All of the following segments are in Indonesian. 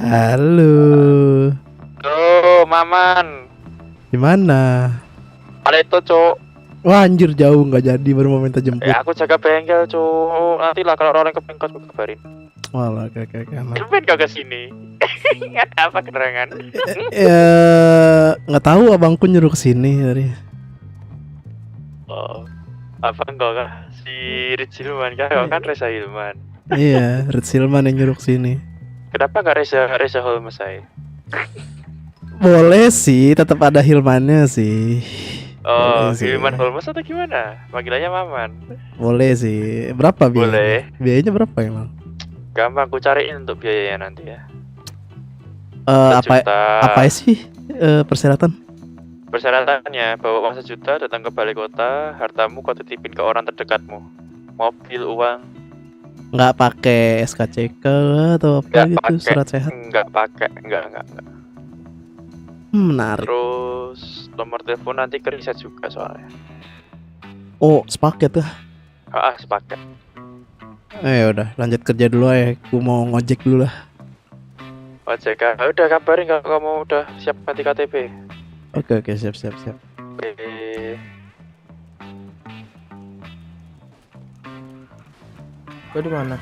Halo. Halo, Maman. Di mana? Ada itu, Cuk. Wah, anjir jauh nggak jadi baru mau minta jemput. Aku jaga bengkel, Cuk. Nanti lah kalau orang ke bengkel gue kabarin. Walah, kayak anak. Tumben kau kesini. Ada apa keterangan? Ya, nggak tahu abangku nyuruh kesini tadi. Oh, apa enggak kah? Si Rich Hilman kah? Kau kan Reza Hilman. Iya, Red Silman yang nyuruh kesini. Kenapa nggak Reza Holmes saya? Boleh sih, tetap ada Hilmannya sih. Oh, Boleh sih. Hilman Holmes atau gimana? Panggilannya Maman. Boleh sih. Berapa biayanya? Boleh. Biayanya berapa emang? Gampang aku cariin untuk biayanya nanti ya. Apa Sejuta. sih persyaratan? Persyaratannya bawa uang 1 juta, datang ke balai kota, hartamu kau titipin ke orang terdekatmu. Mobil, uang. Nggak pakai SKCK atau apa Nggak gitu, pakai. surat sehat? Nggak pakai, nggak. Menarik. Terus nomor telepon nanti ke riset juga soalnya. Oh, sepaket kah? Sepaket. Udah lanjut kerja dulu ya. Aku mau ngojek dulu lah. Ojek, udah kabarin kalau kamu udah siap ganti KTP. Oke, siap. Oke. Kau di mana?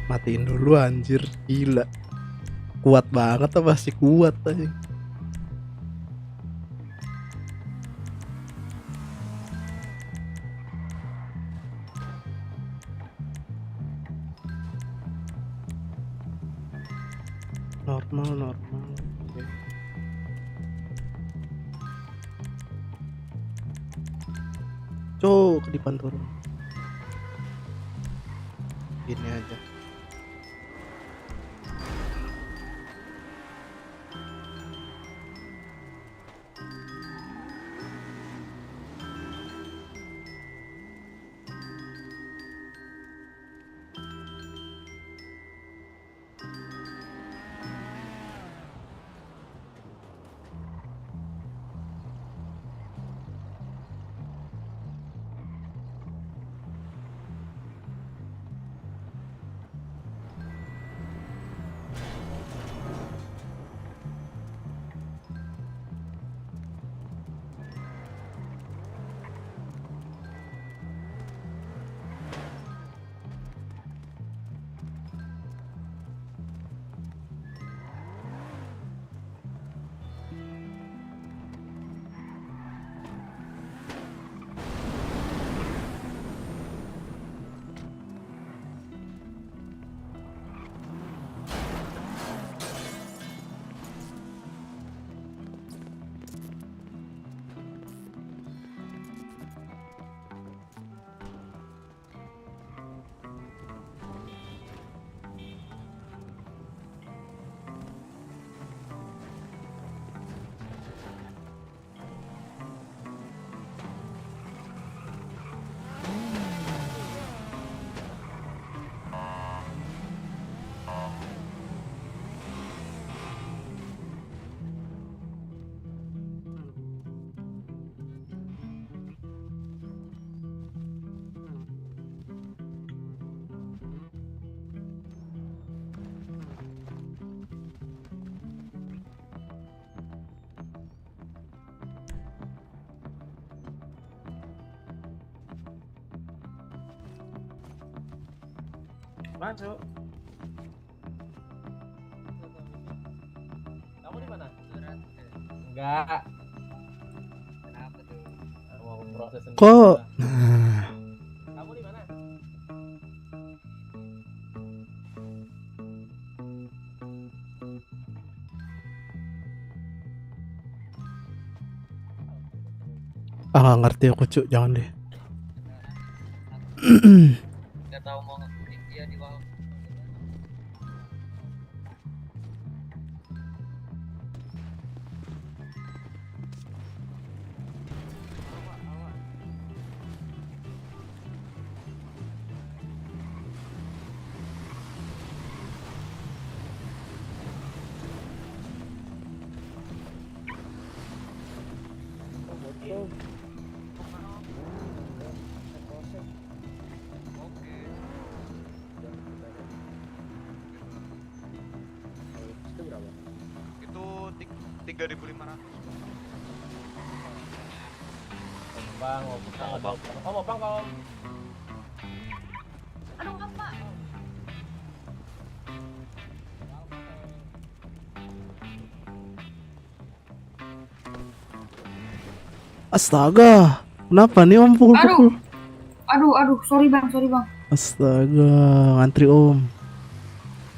Matiin dulu anjir, gila. Kuat banget apa sih, kuat aja. Normal. Oke. Cuk, ke depan turun. Gini aja. Masuk. Kamu di mana? Enggak. Kenapa tuh? Mau proses sendiri. Kok Kamu di mana? nggak ngerti aku cuk, jangan deh. Nggak tahu mau ngikutin dia di bawah. Itu 3.500. Bang, mau bang kalau Astaga, kenapa nih om pukul-pukul? Aduh, sorry bang. Astaga, ngantri om.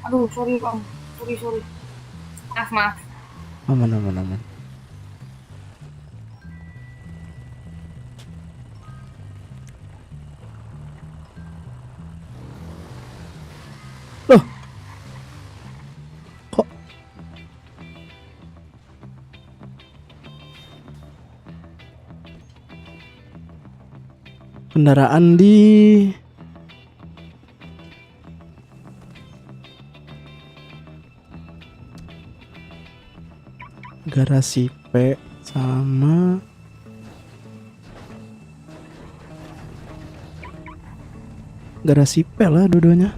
Aduh, sorry bang, sorry. Maaf. Aman. Loh, kok kendaraan di garasi P sama garasi P lah dua-duanya.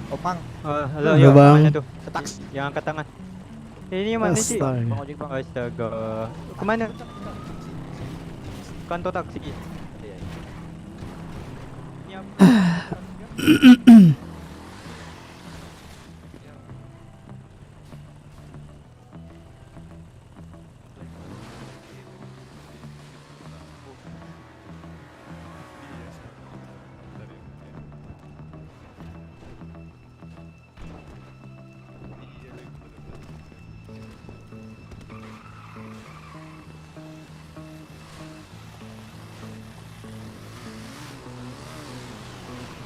Opang, Halo, halo, yuk, Bang. mana tuh? Taksi, yang angkat tangan. Ini mana sih? Astaga. Bang ojek, bang. Astaga. Kemana? Kantor taksi. Ini apa?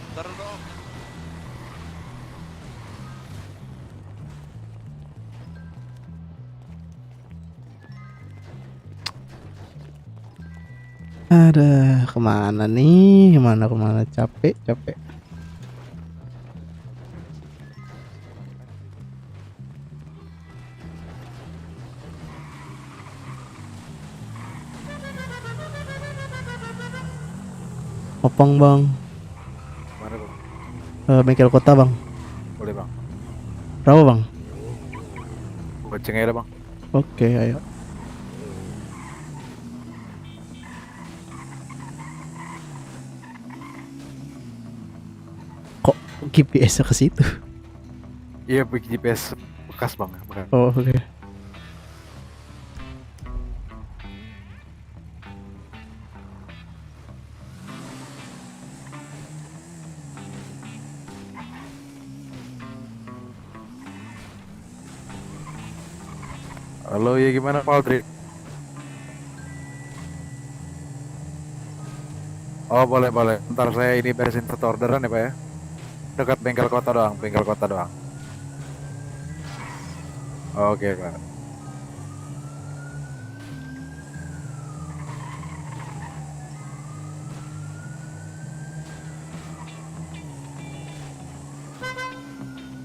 Ntar dong. Ada kemana nih? Kemana? Capek. Opang bang. Mana bang? Bengkel kota bang. Boleh bang. Berapa bang? Goceng aja bang. Oke, ayo. Kok GPS-nya ke situ? Iya pakai GPS bekas bang. Bukan. Oh, oke. Halo ya gimana Pak Aldri? Oh boleh boleh. Ntar saya ini beresin foto orderan ya Pak ya. Dekat bengkel kota doang, bengkel kota doang. Oke Pak.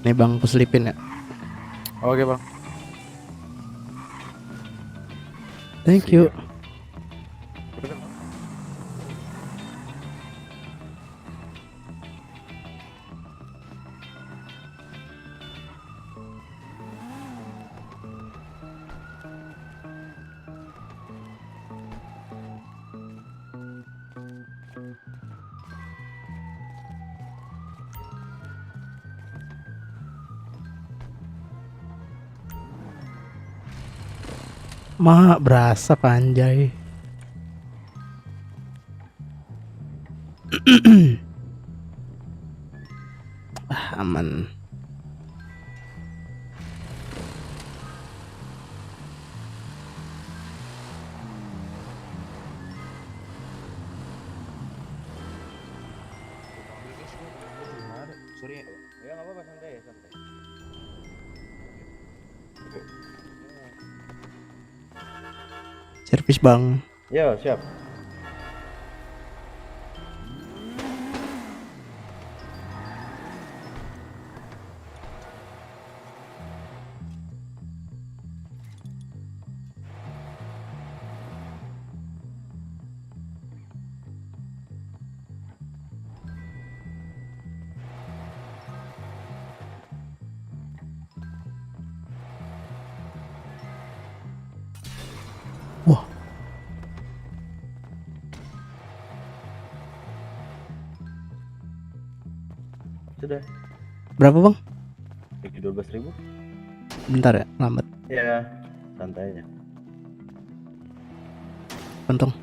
Nih bang, aku selipin ya. Oke bang. Thank you. Mak berasa panjai. Aman. Servis bang. Ya, siap. Wah, Sudah. berapa bang? Lagi 12.000. Bentar ya, lambat. Ya, santai aja. Untung.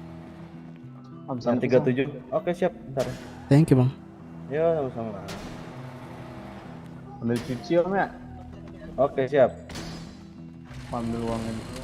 637. Oke, siap. Bentar. Thank you bang. Ya, sama-sama. Ambil cuci om ya? Oke, siap. Ambil uangnya dulu.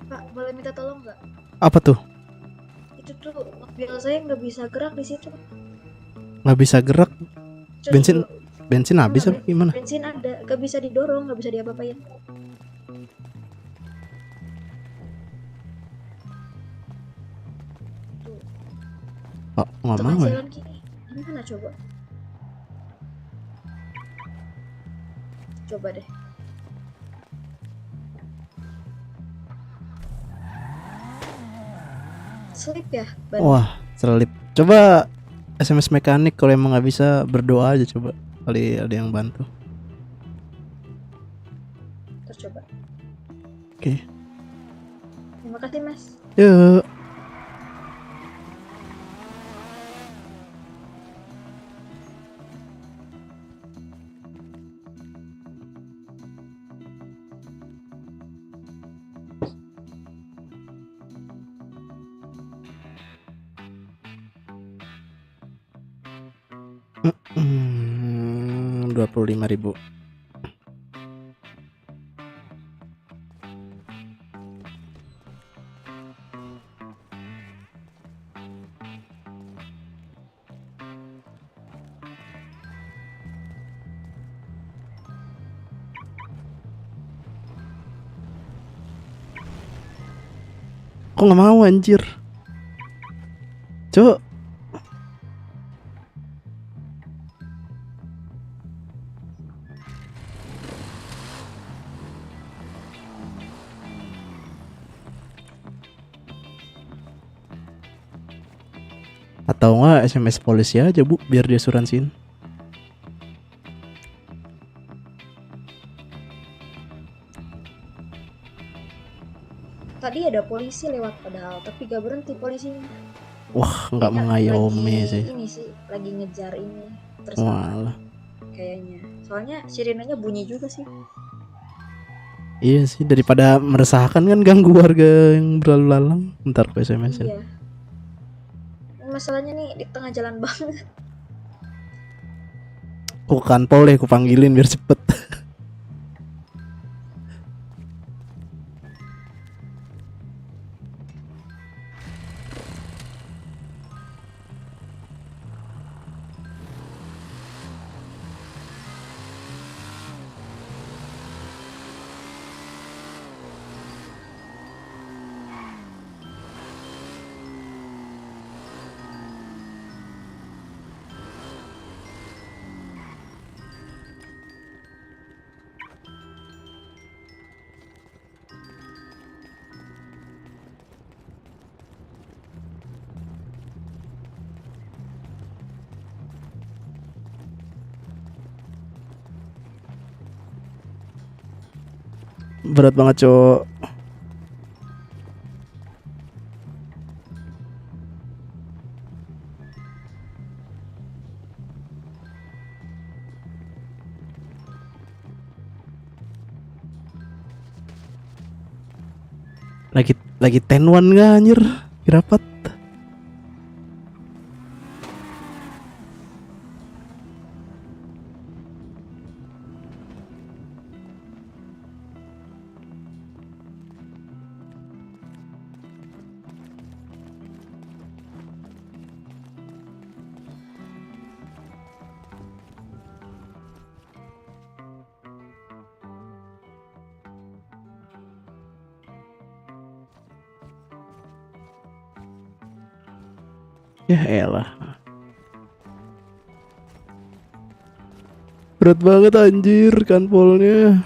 Pak, boleh minta tolong nggak? Apa tuh? Itu tuh mobil saya nggak bisa gerak di situ. Nggak bisa gerak? Terus Bensin tuh, bensin habis apa gimana? bensin ada, nggak bisa didorong, nggak bisa diapa-apain. Tuh, Oh, nggak tengah mau ya? jalan gini. Gimana coba? Coba deh. Slip ya? Ban. Wah, selip. Coba SMS mekanik, kalau emang nggak bisa berdoa aja coba. Kali ada yang bantu. Tercoba. Oke. Terima kasih mas. Yuk. 25.000. Kok nggak mau anjir? Cuk. Atau enggak SMS polisi aja bu, biar dia asuransiin. Tadi ada polisi lewat padahal, tapi gak berhenti polisinya. Wah nggak Kayaknya mengayomi lagi sih. Ini sih, lagi ngejar ini. Terus Walah. kayaknya. Soalnya sirenanya bunyi juga sih. Iya sih, daripada meresahkan kan ganggu warga yang berlalu lalang. Ntar aku SMS-in. Iya. Masalahnya nih di tengah jalan banget. Aku kanpol deh, aku panggilin biar cepet. Berat banget cowok. Lagi 10-1 gak anjir? Rapat. Ya elah. Berat banget anjir kanpolnya.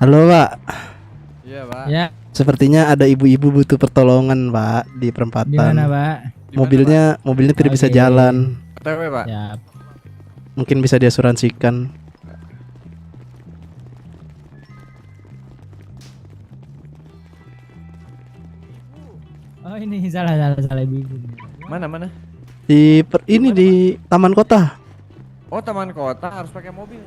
Halo Pak. Iya Pak. Ya, Sepertinya ada ibu-ibu butuh pertolongan Pak di perempatan. di mana, Pak? Mobilnya tidak bisa Oke. jalan. OTW Pak. Ya, Mungkin bisa diasuransikan. oh ini salah ibu. Mana? Ini di taman kota. Oh taman kota harus pakai mobil.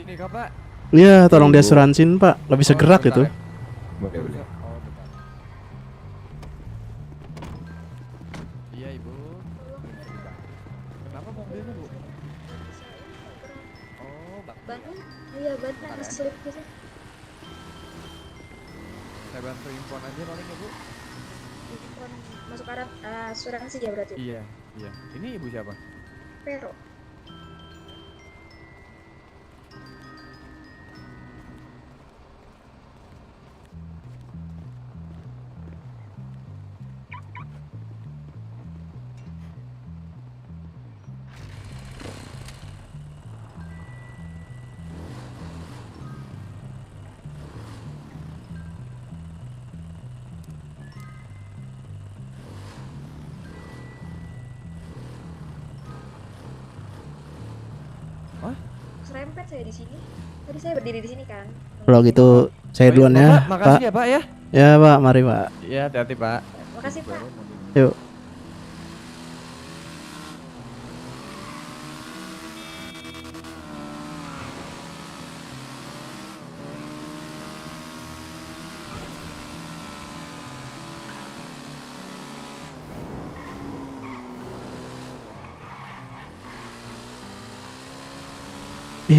Ini kak Pak. Iya, tolong diasuransin Pak. Gak bisa gerak itu. Boleh boleh. Iya ibu. Kenapa mobilnya bu? Oh, Ban? Iya, ban slip gitu. saya bantu infon aja paling ya bu. Bukan masuk asuransi ya berarti. Iya iya. Ini ibu siapa? Pero. Serempet saya di sini. Tadi saya berdiri di sini kan. Kalau gitu saya duluan ya, Pak. Makasih ya Pak ya. Ya Pak, mari Pak. Iya hati-hati Pak. Makasih Pak. Yuk.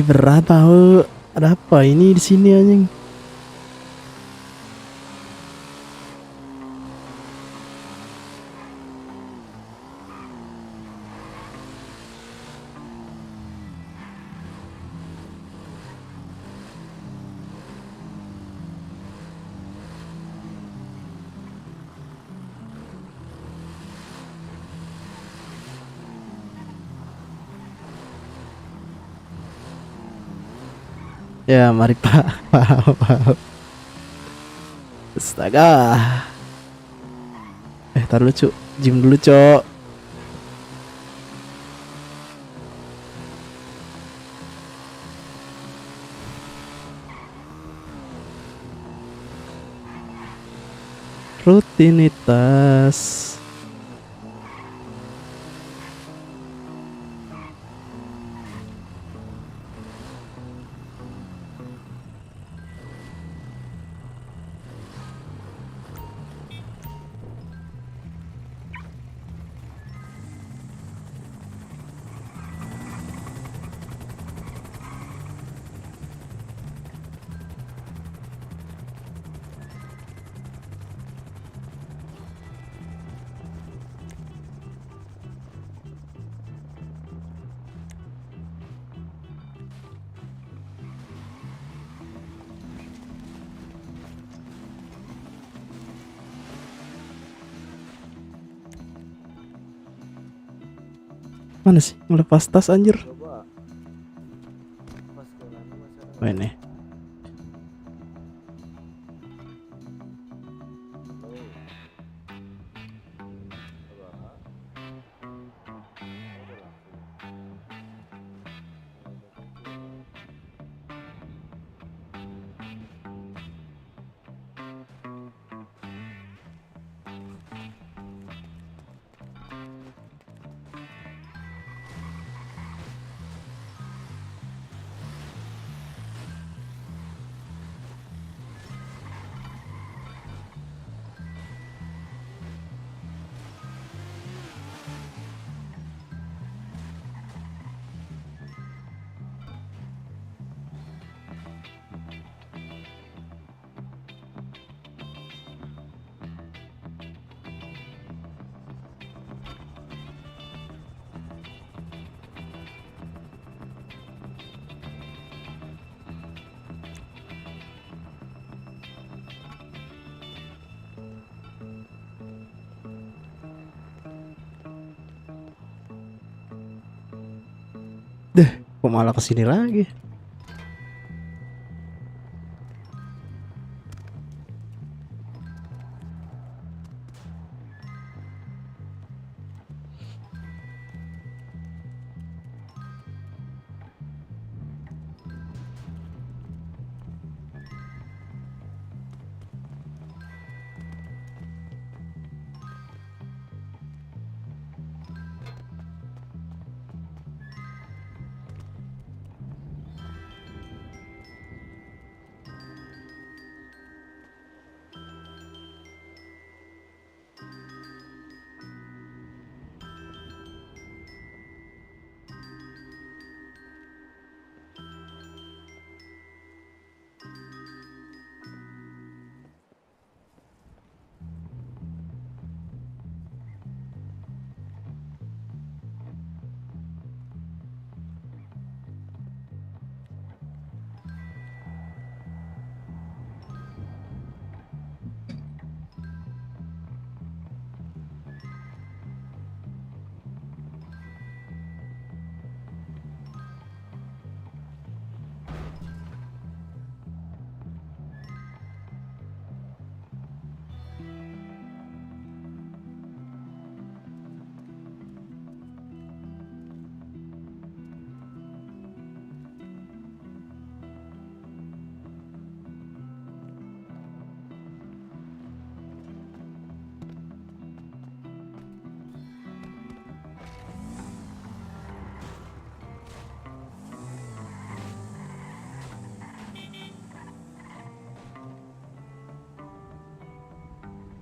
Berat tau. Ada apa ini di sini anjing? Ya mari Pak. Maaf. Astaga. Tar dulu Cuk. Gym dulu Cok. Rutinitas. Mana sih ngelepas tas anjir? Oh ini. Kok malah kesini lagi?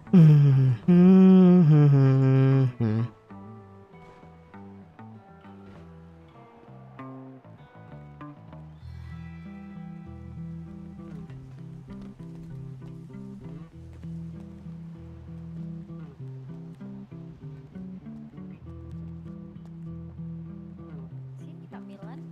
Sini Kak Milan.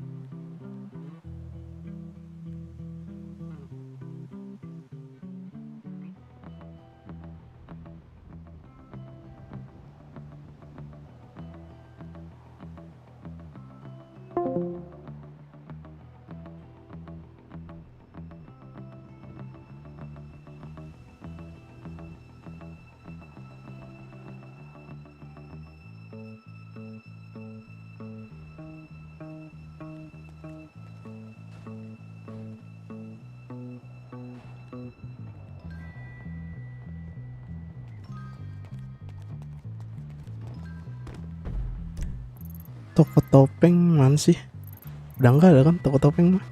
Toko topeng mana sih? Udah enggak ada kan toko topeng mah?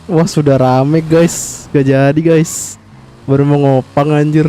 Wah sudah rame guys, gak jadi guys. Baru mau ngopang anjir.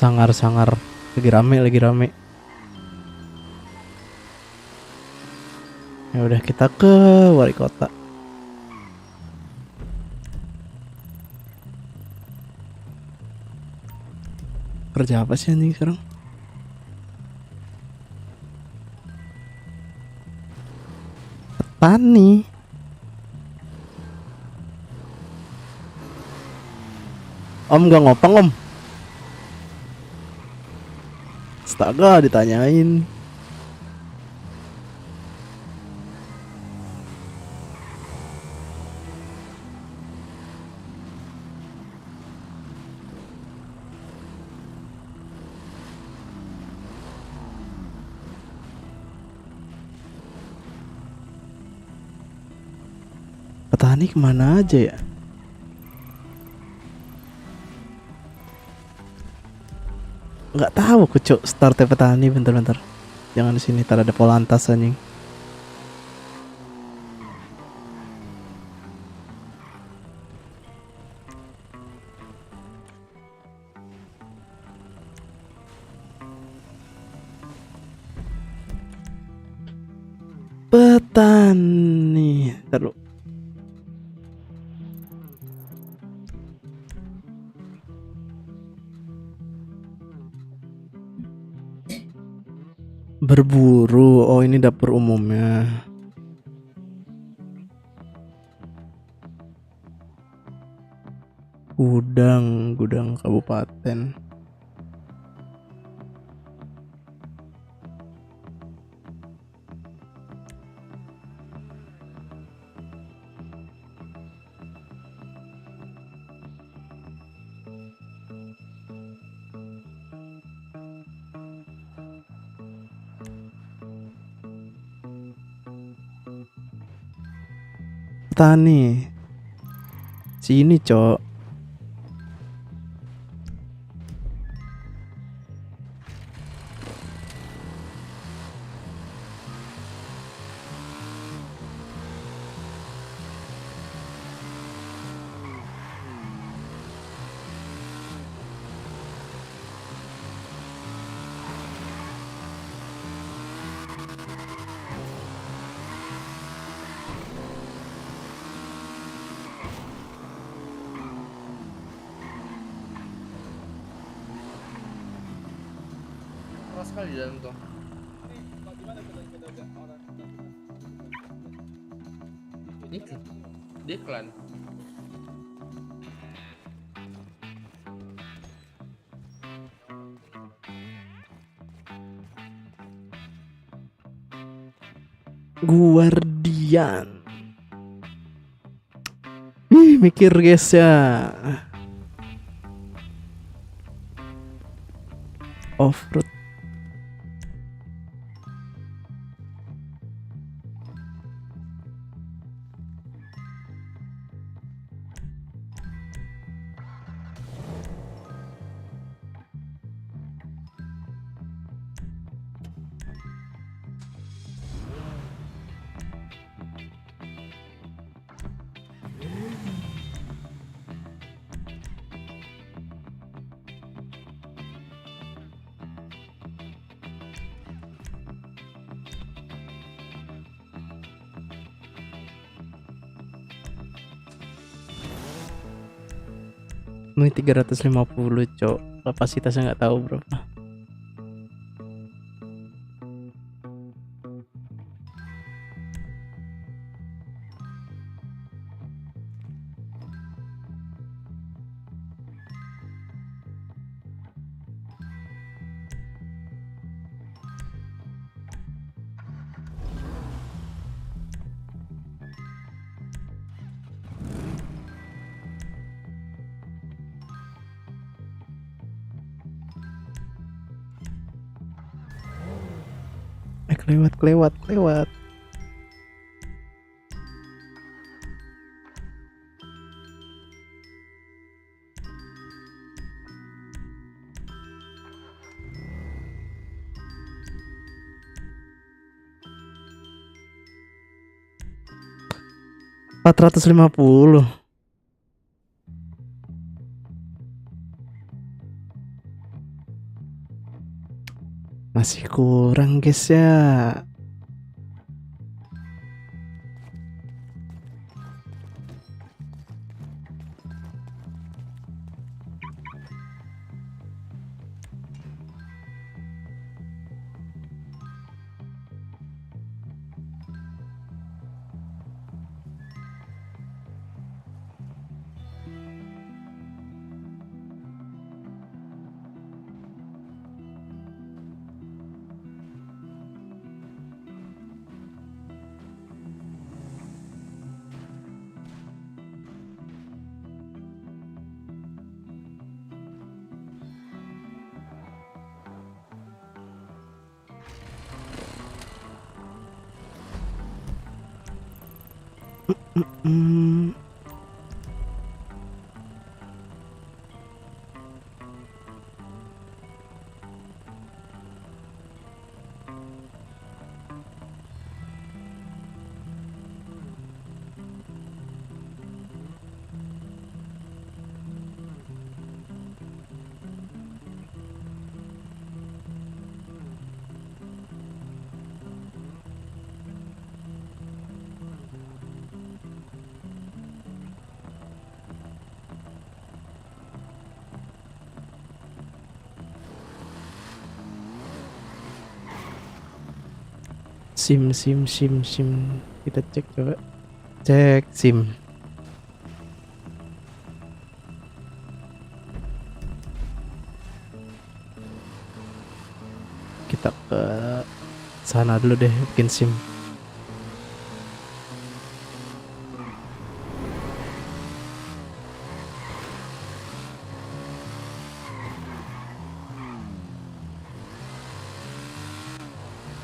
Sangar-sangar lagi rame, lagi rame. Ya udah kita ke wali kota. Kerja apa sih anjing sekarang? Petani. Om gak ngopang om? Astaga ditanyain. Petani kemana aja ya? Nggak tahu aku cuk startnya petani. Bentar-bentar, jangan di sini, tar ada polantas anjing. Petani. Terus berburu. Oh, ini dapur umumnya. Gudang kabupaten. Petani. Sini, Cok. Keras sekali di dalam tuh. Iklan. Guardian. Mikir guys ya. Off-road. Ini 350, Cok. Kapasitasnya nggak tahu berapa. Kelewat. $450. Masih kurang guys ya. Hmm. SIM. Kita cek coba. Cek SIM. Kita ke sana dulu deh bikin SIM.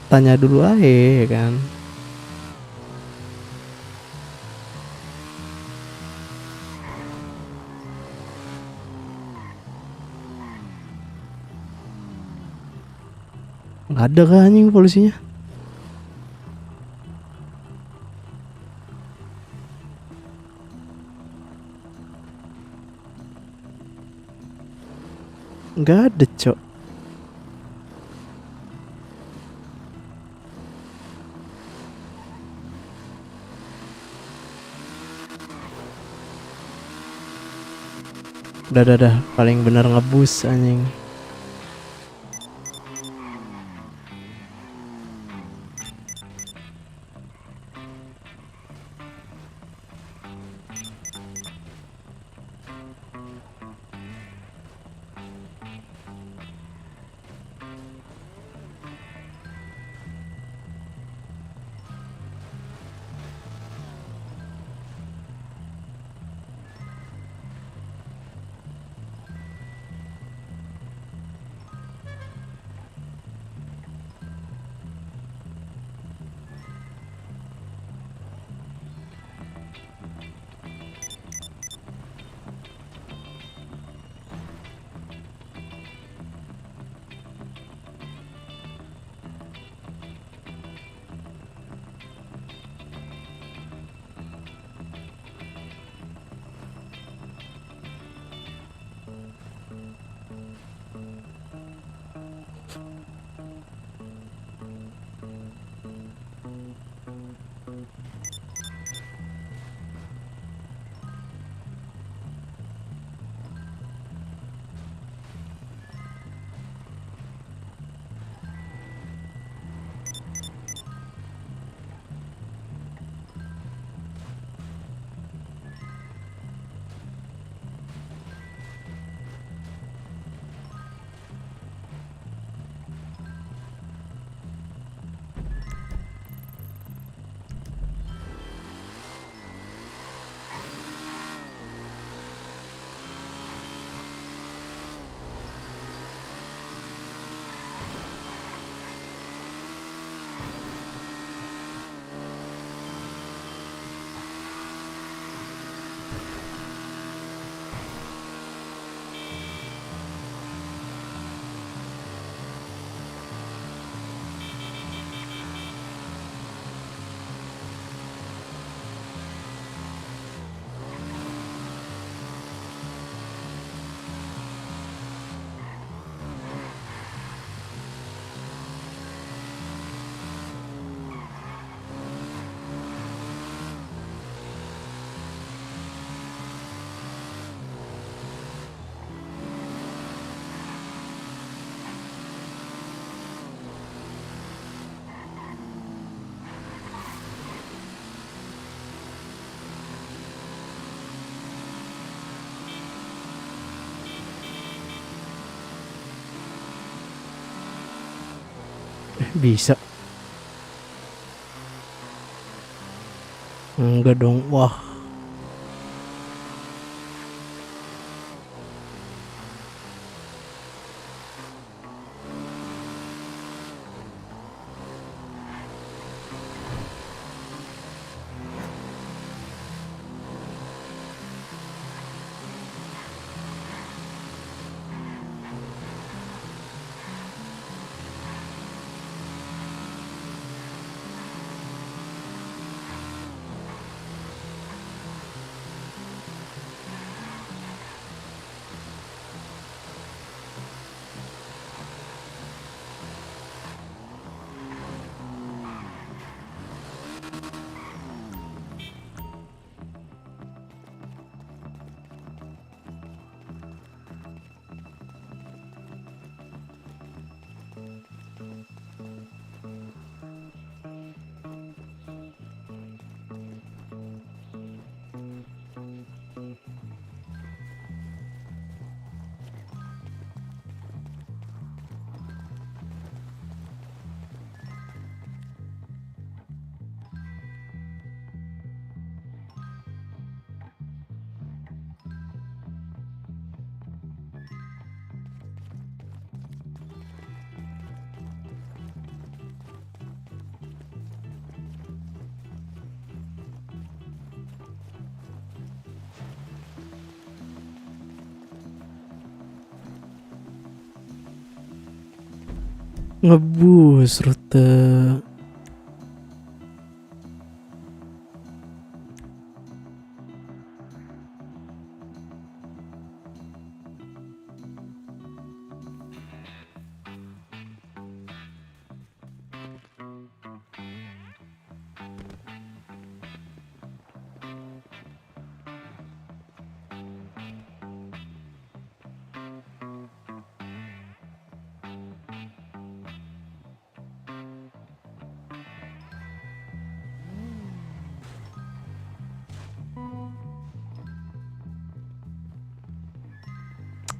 Tanya dulu aja ya kan. Nggak ada kah anjing polisinya? Nggak ada, Cok. Udah, paling bener ngebus anjing. Bisa. Enggak dong. Wah. Ngebus rute.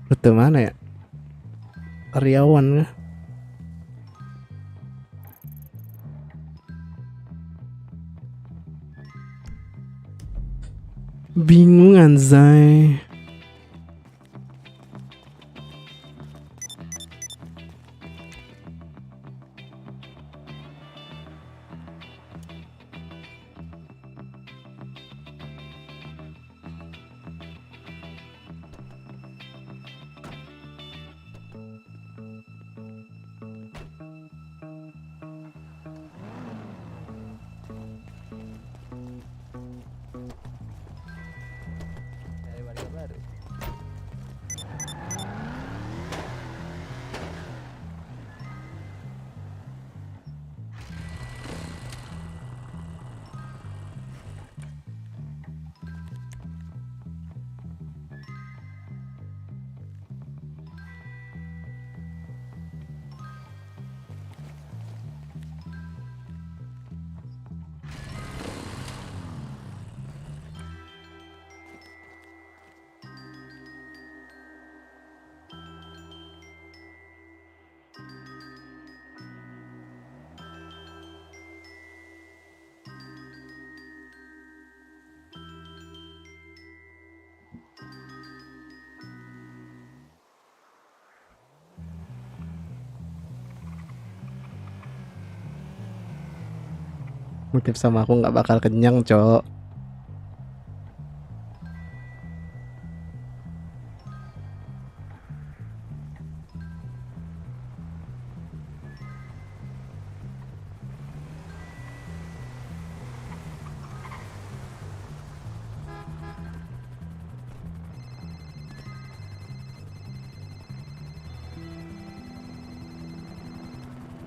Rute mana ya? Karyawan kah? Bingung anjay. Mungkin sama aku nggak bakal kenyang, Cok.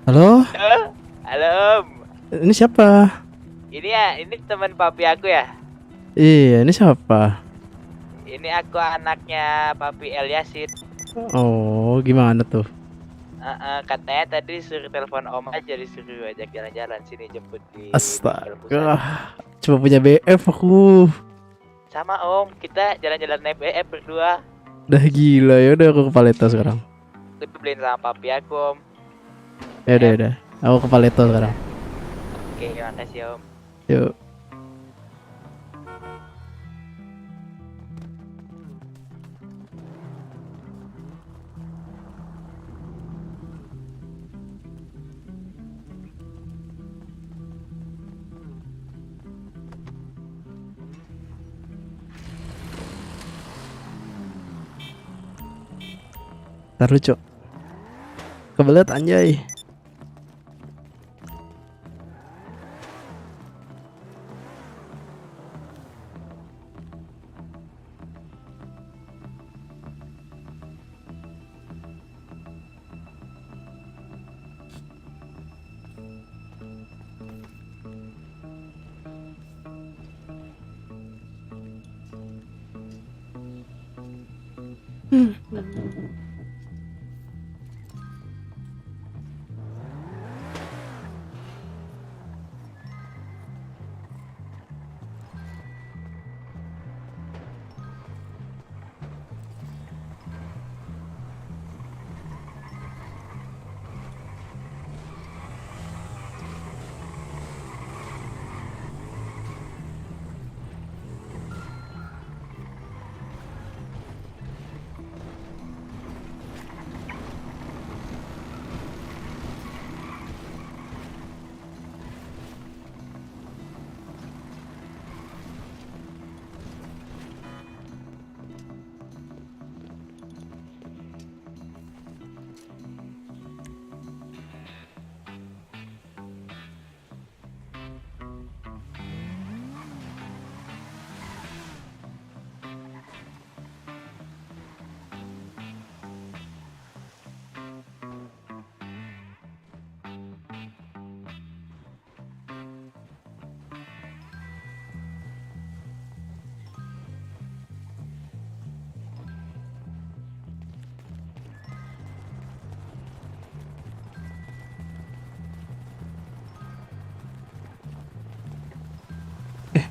Halo, Halo, ini siapa? ini teman papi aku ya. Iya, ini siapa? Ini aku anaknya papi El Yasin. Oh, gimana tuh? Katanya tadi suruh telepon om aja, disuruh ajak jalan-jalan sini jemput di Astaga, pusat. cuma punya BF aku. Sama om, kita jalan-jalan naik BF berdua. Udah gila, ya udah aku ke Paleto sekarang. Itu beliin sama papi aku om. Ya udah, aku ke Paleto sekarang. Oke, makasih om. Yuk. Taruh, Cok. Kebelet anjay.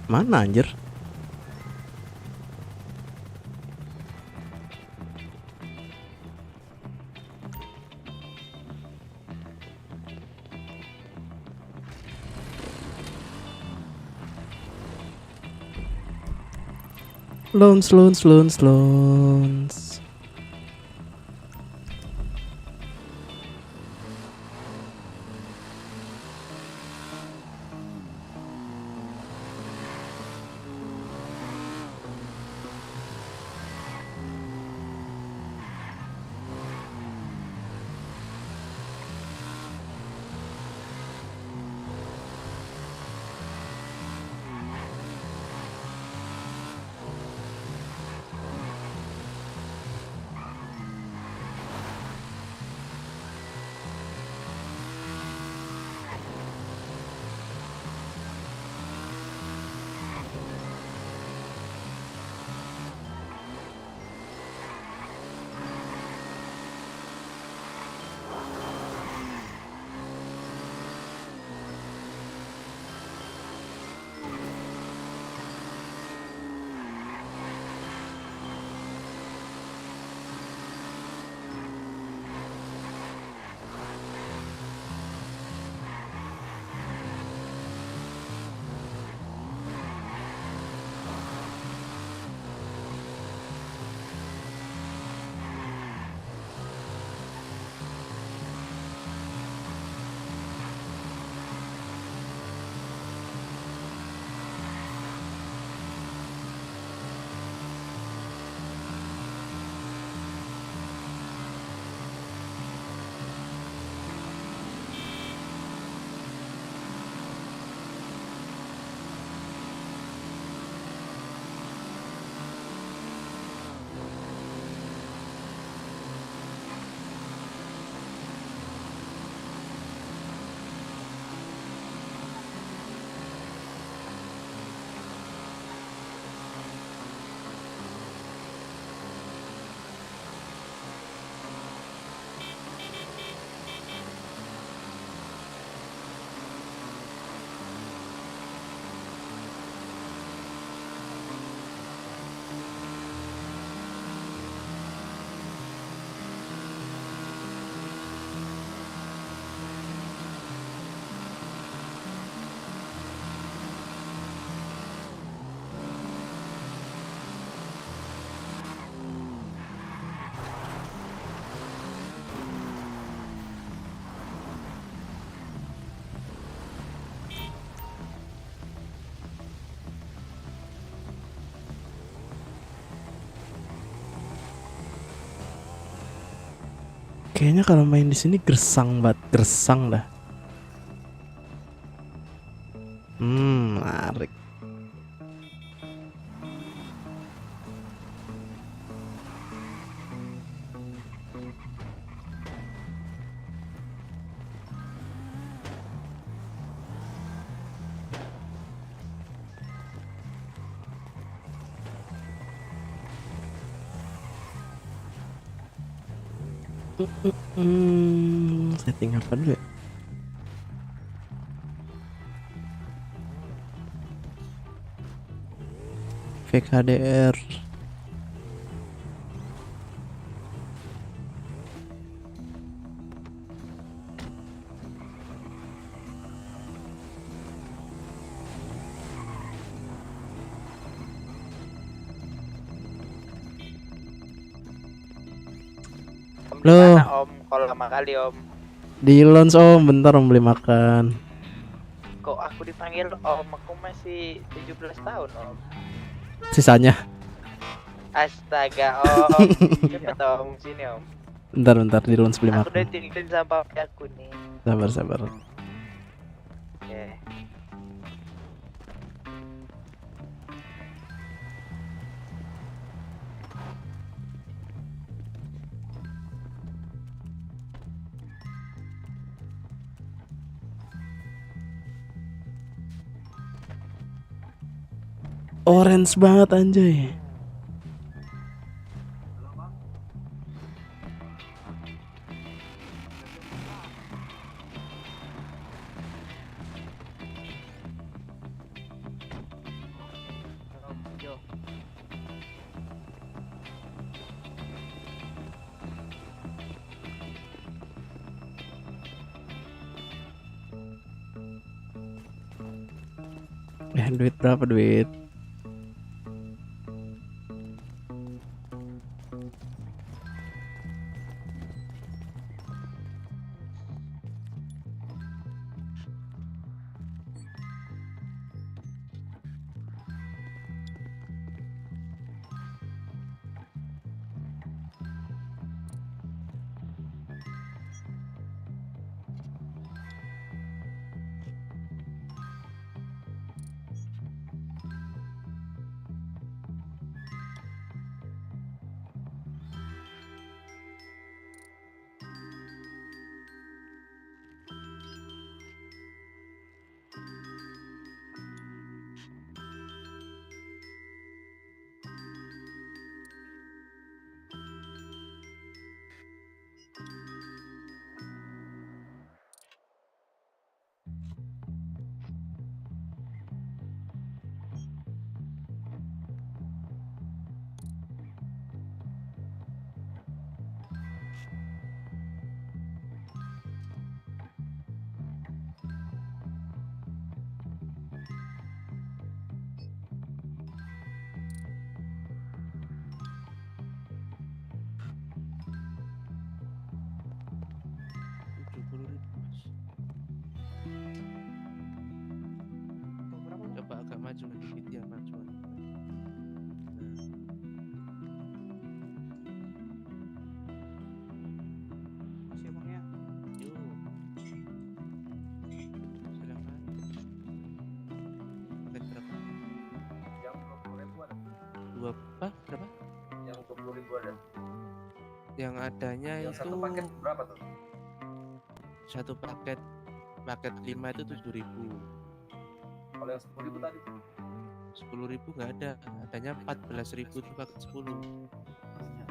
Mana anjir? Loans. Kayaknya kalau main di sini gersang dah. Menarik. Setting apa dulu ya? Fake HDR. Loh. Gimana Om? Kalau lama kali Om. Di lounge Om, bentar Om beli makan. Kok aku dipanggil Om? Aku masih 17 tahun Om. Sisanya. Astaga Om. Cepet Om sini Om. Bentar di lounge beli Aku udah makan. tinggalin sama papi aku nih. Sabar. Oke. Orange banget anjay. Duit berapa duit? Coba agak maju dikit ya, maju. Masih bang ya. Silakan. Paket berapa? Yang 20.000 ada. Berapa? Yang 20.000 ada. Yang adanya Yang itu satu paket berapa tuh? satu paket 5 itu 7.000. Kalau yang 10.000 tadi? 10.000 nggak ada, adanya 14.000 itu paket 10.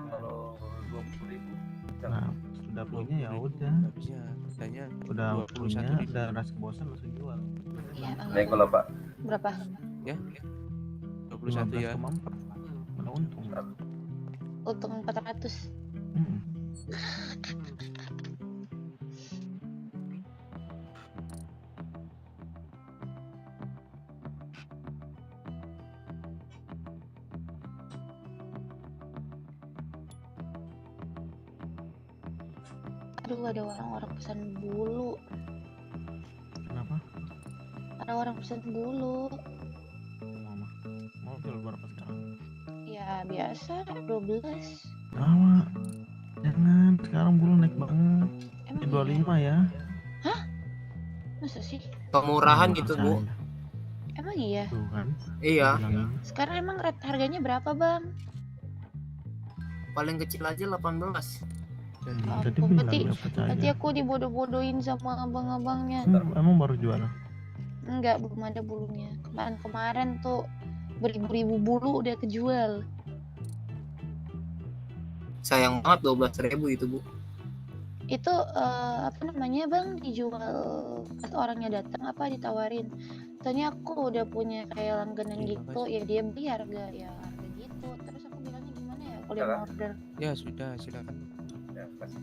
Kalau 20.000? Nah, sudah punya ya 20.000 udah. nggak bisa, adanya Udah punya, 21.000. udah rasa bosan langsung jual. Ya, Naik kalau Pak. berapa? Ya, 21 ya. 15,4. Mana untung. Untung 400. Hmm. Aduh, ada orang-orang pesan bulu. Kenapa? Ada orang pesan bulu. Mama. Mau jual berapa sekarang? Ya, biasa 12. Lama. Jangan, sekarang bulu naik banget. Emang 25 ya. Masa sih? Pemurahan gitu, Bu. Emang iya? Tuh kan. Iya, Bilangin. Sekarang emang harganya berapa, Bang? paling kecil aja 18. Tadi Ampun, bilang berarti- gak percaya. Berarti aku dibodoh-bodohin sama abang-abangnya. Emang baru jual? Enggak, belum ada bulunya. Kemarin tuh beribu-ribu bulu udah kejual. Sayang banget 12.000 itu, Bu. Itu apa namanya, Bang, dijual pas orangnya datang apa ditawarin. Soalnya aku udah punya kayak langganan Iya, gitu, ya dia beli harga gitu. Terus aku bilangnya gimana ya kalau dia mau order. Ya sudah, silakan. Ya, kasih.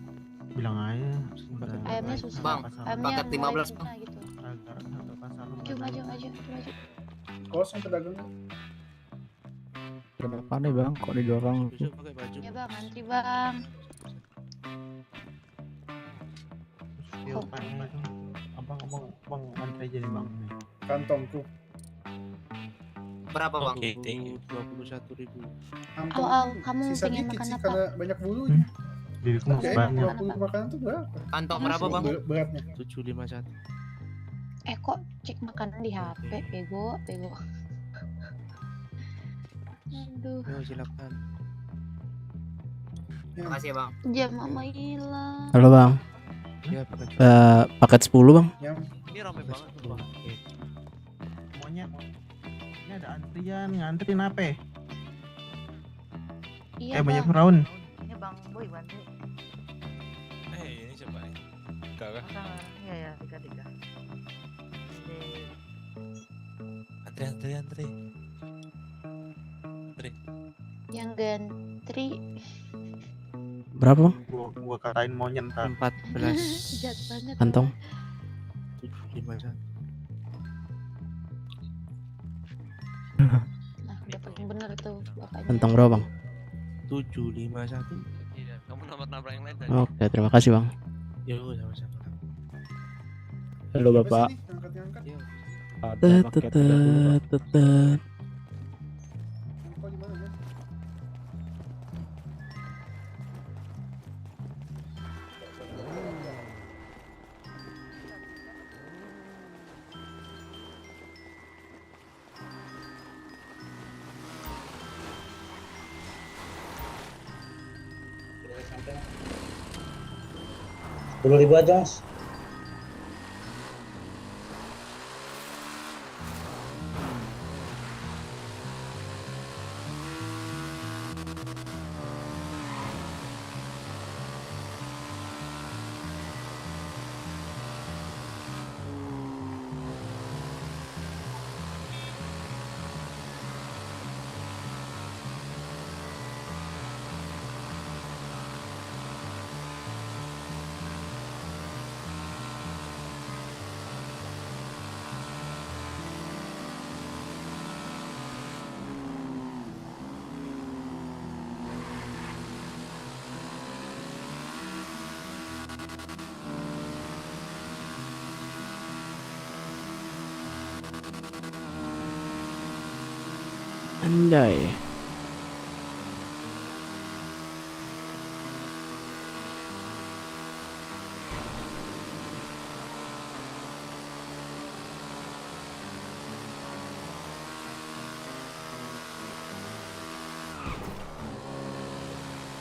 Bilang aja. Pakai Ayamnya susah. Bang, Ayamnya paket 15, mulai susah gitu. Harga pasar lu Maju, nggak maju. Kosong pedagangnya. Kenapa nih bang? Kok didorong? Besok pakai baju. Ya Bang, antri Bang. Terus dia tanya itu, abang antri aja nih bang. Kantongku. Berapa, Bang? 21.000. Kamu pengen makan apa? banyak bulu. Diriku masih banyak. Makanan tuh berapa? Kantong berapa, Bang? Beratnya 751. Kok cek makanan di HP, bego. Aduh, Yo, silakan. Makasih ya, Bang. jam mama hilang. Halo bang, Ya, pakai paket 10 bang. Ini rame banget tuh, Bang. Monyet. Ini ada antrian, nganterin apa? Iya Banyak Bang. Firaun. Ini Bang Boy bantu. Ini siapa nih? Kakak. Iya ya, tiga. Antri. Yang gantri. Berapa bang? Gua katain monyet ntar. 14. Jahat banget. Kantong. 751. Nah, dapat yang bener tuh bapaknya. Tentang berapa bang? 751. Iya, kamu nabrak yang lain tadi. Oke, terima kasih bang. Yo, sama-sama. Halo bapak. Angkat-angkat. Yo. Ada paket udah dulu, Pak. Tetet. Kok gimana ya? Ribu aja mas. Anjay.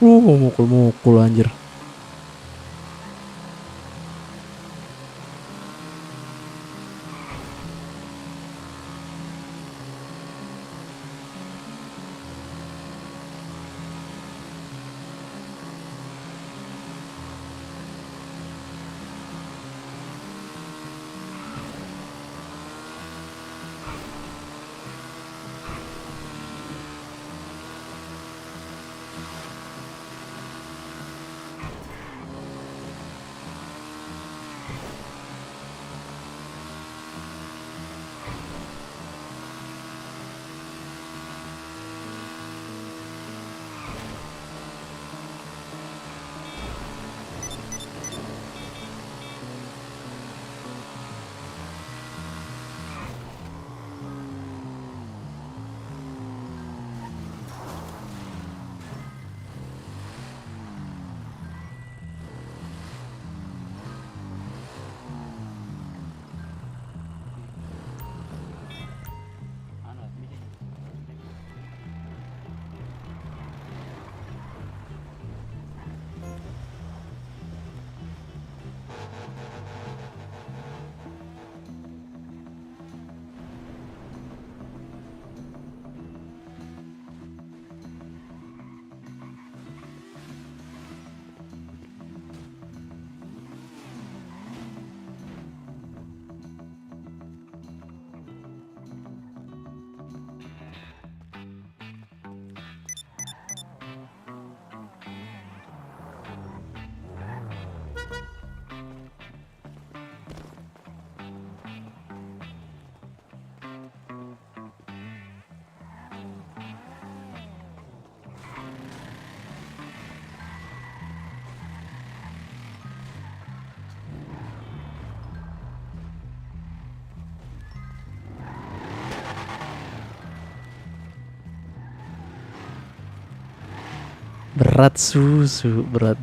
Mukul-mukul anjir. Berat susu, berat.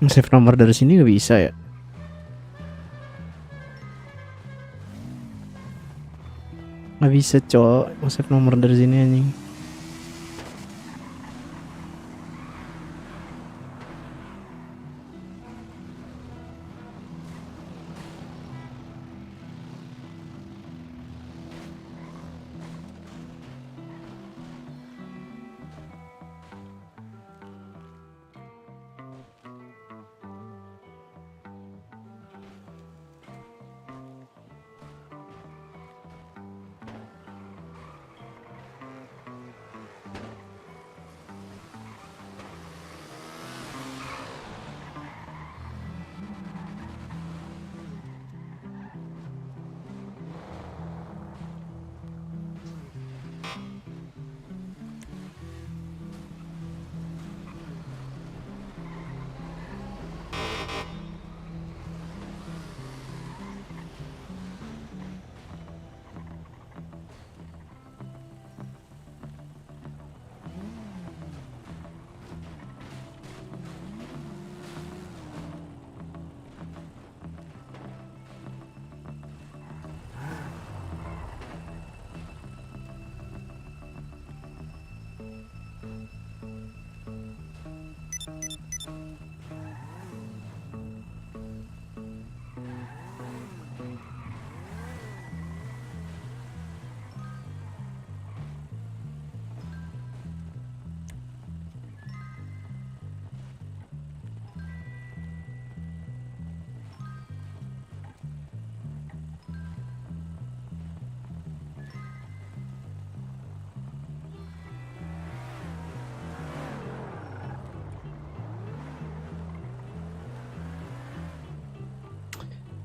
Save nomor dari sini nggak bisa ya? Nggak bisa cowok, save nomor dari sini anjing.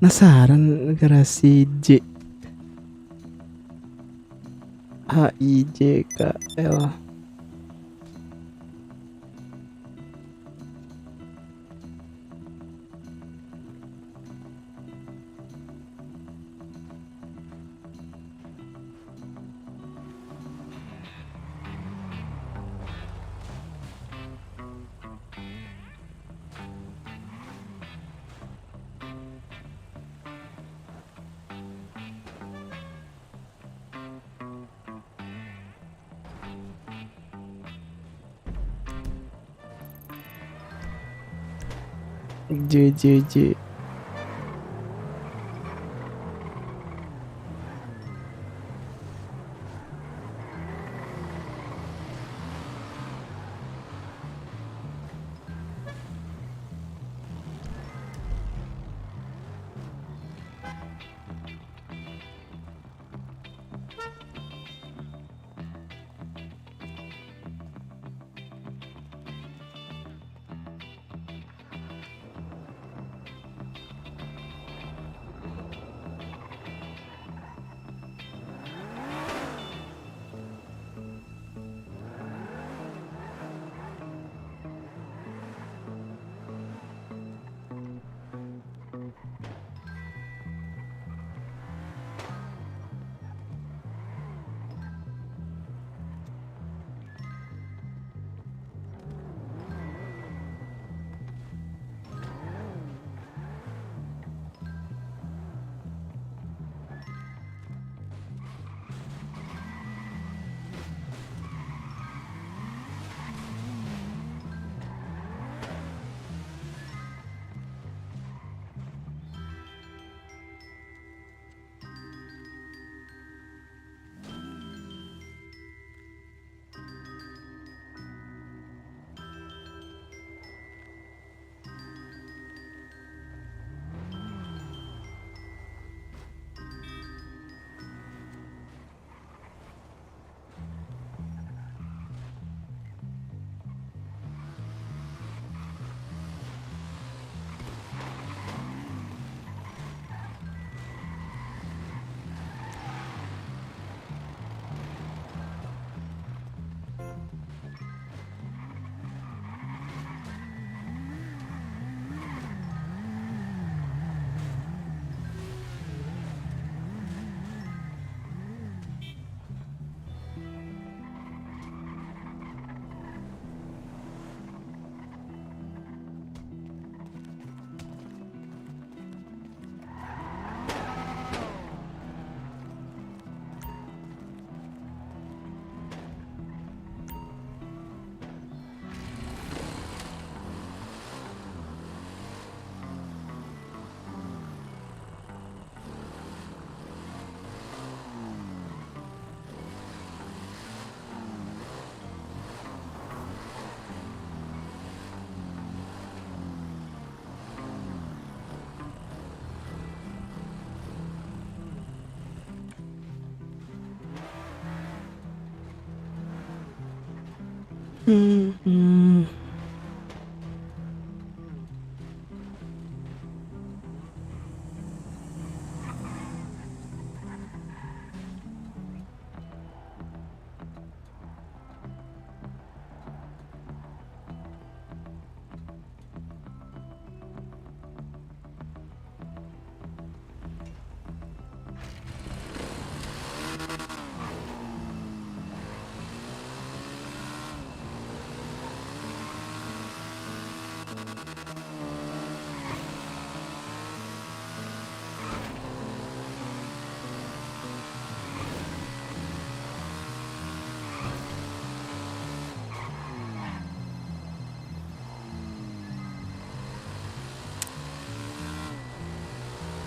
Penasaran garasi J HIJKL. J.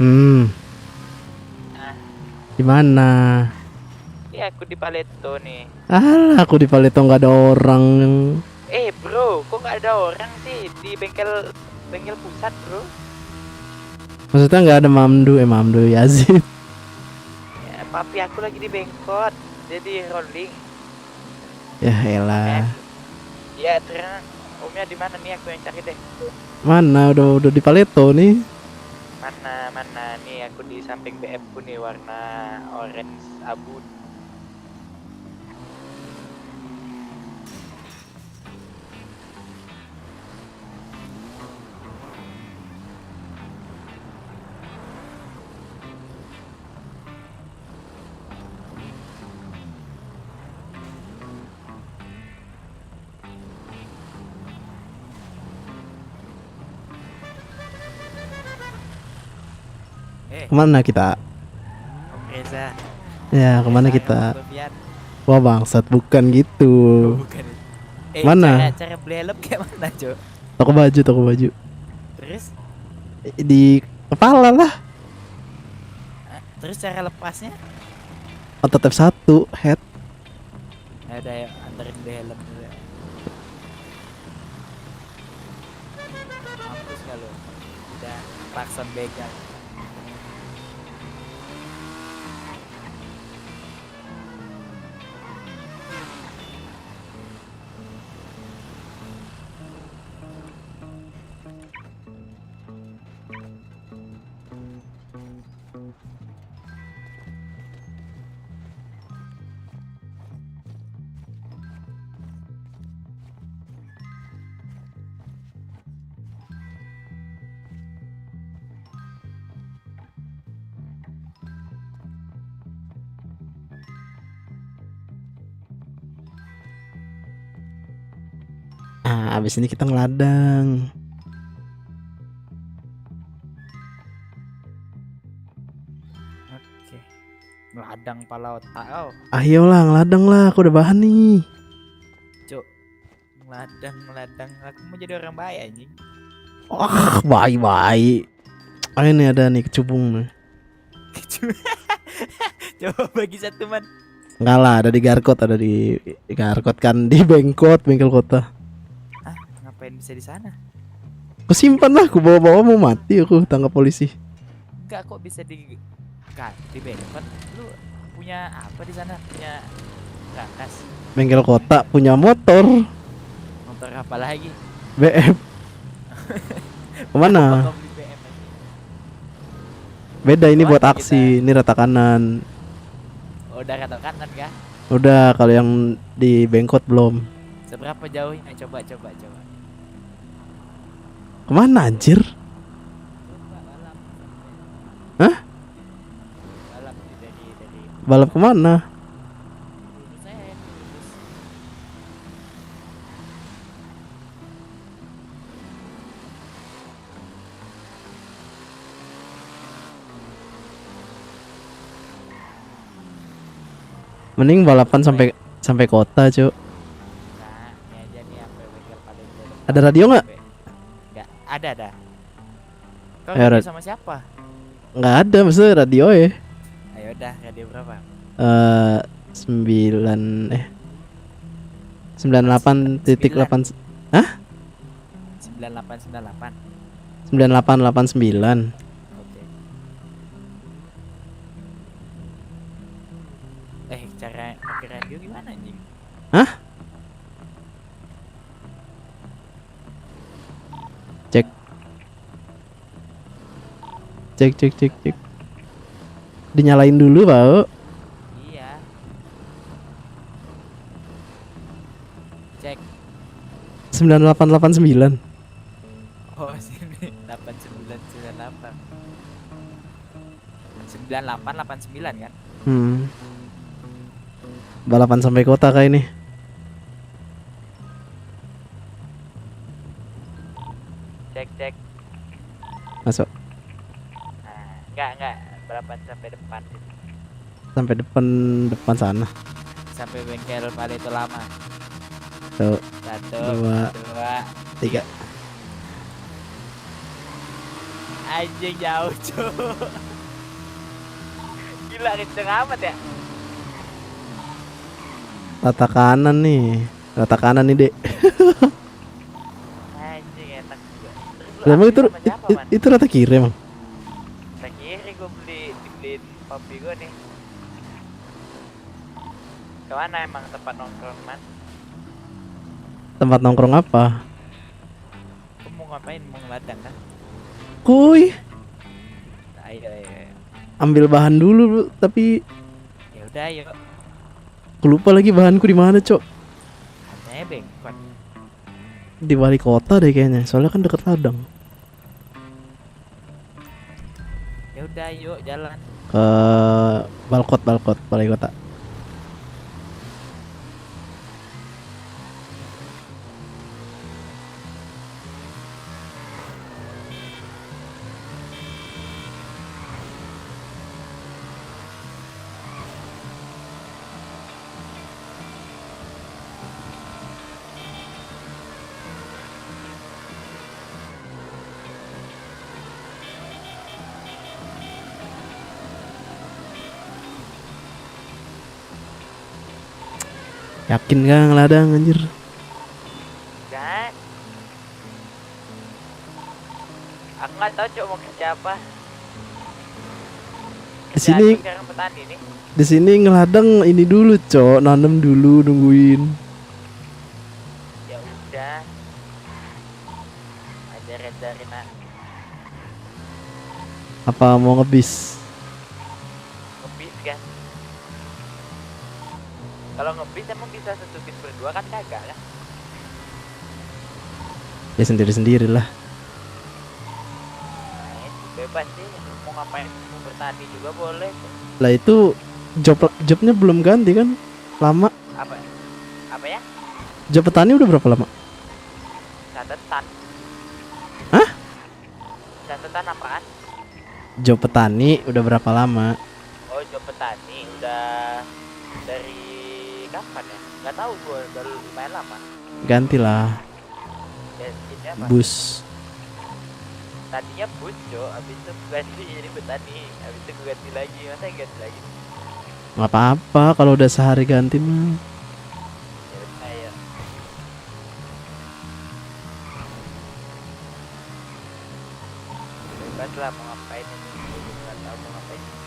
Nah, Gimana? iya aku di Paleto nih. Alah, aku di Paleto nggak ada orang. Bro, kok nggak ada orang sih di bengkel pusat, bro? Maksudnya nggak ada Mamdu Yazid. Ya, papi aku lagi di bengkot, jadi rolling. Ya elah. Ya, terus omnya di mana nih? Aku yang cari deh. Mana udah di Paleto nih. Mana nih, aku di samping BF ku nih, warna orange abu. Kemana kita? Om Reza. Ya kemana Reza, kita? Om Sofian. Wah bangsat, bukan gitu. Bukan. Mana? Cara beli helm kayak mana, Cok? Toko baju. Terus Di kepala lah. terus cara lepasnya? Otot F1 head. Ada ya, anterin beli helm dulu ya. Mampus gak lo? Udah klakson begal. Nah, abis ini kita ngeladang. Oke. Meladang pala otak kau. Ayolah ngeladang lah, aku udah bahan nih. Cuk. Meladang. Aku mau jadi orang baik anjing. Wah, baik. Ayo nih ada nih kecubung nih. Coba bagi satu man. Enggak lah, ada di Garkot, Garkot kan di bengkel kota. Ah, ngapain bisa di sana? Aku simpan lah, aku bawa mau mati aku tangkap polisi. Enggak, kok bisa di bengkel? Lu punya apa di sana? Punya rakas? Bengkel kota punya motor Motor apa lagi? BF. Kemana? Kok beli BM aja? Beda ini buat Kemana aksi, ini rata kanan. Oh, udah kata kanan kah? Udah, kalau yang di bengkot belum. Seberapa jauhnya? Coba. Kemana anjir? Balap. Hah? Balap dari Balap kemana? lurus aja, lurus. Mending balapan sampai kota, Cuk. Nah, ini aja nih sampai bengkel paling depan. Ada radio nggak? Nggak, ada. Kau Ayo, radio Rad. sama siapa? Nggak ada, maksudnya radio ya. Ayo udah, radio berapa? 98.8 9898. 9889. Oke. Cara pakai radio gimana anjing? Hah? cek. Dinyalain dulu, Pak. Iya. Cek. 9889. Oh sini 8998. 9889 kan? Balapan sampai kota kayak ini. Cek. Masuk Nah, enggak. Balapan sampai depan. sampai depan sana. Sampai bengkel pada itu lama. Tuh, 1, Dua. 2, 3. anjing jauh cuy. Gila kenceng amat ya. Rata kanan nih, Dek. Anjing enak juga. Emang itu rata kiri emang. Rata kiri gue dibeliin papi gue nih. Kemana emang tempat nongkrong man? Tempat nongkrong apa? Gue mau ngapain? Mau ngeladang kan? Kuy, Ayo. ambil bahan dulu, tapi Ya udah yuk. aku lupa lagi bahanku di mana, Cok. Katanya bengkot. Di wali kota deh kayaknya, soalnya kan deket ladang. Ya udah yuk jalan. Ke Balkot, balai kota. Yakin gak ngeladang anjir? Enggak. Aku nggak tahu cok mau kerja apa. Di sini Kerjaan sekarang petani nih. di sini ngeladang ini dulu, Cok. Nanem dulu, nungguin. Ya udah. Ajarin aku. Apa mau ngebis? Ngebis kan? Kalau ngebis emang bisa satu bis berdua kan kagak kan? Ya sendiri-sendiri lah. Nah, itu bebas sih. Mau ngapain? Mau bertani juga boleh. Lah itu jobnya belum ganti kan? Lama. Apa ya? Job petani udah berapa lama? Catatan. Hah? Catatan apaan? Job petani udah berapa lama? Oh, job petani udah dari kapan ya? Nggak tahu gua, udah lumayan lama. Gantilah. Ya, ini apa? Bus. Tadinya bus, Jo. Habis itu ganti jadi petani. Habis itu gua ganti lagi. Masa ganti lagi? Nggak apa-apa kalau udah sehari ganti mah. Ya udah ya. Bebas lah mau ngapain ini. Gua juga nggak tahu mau ngapain.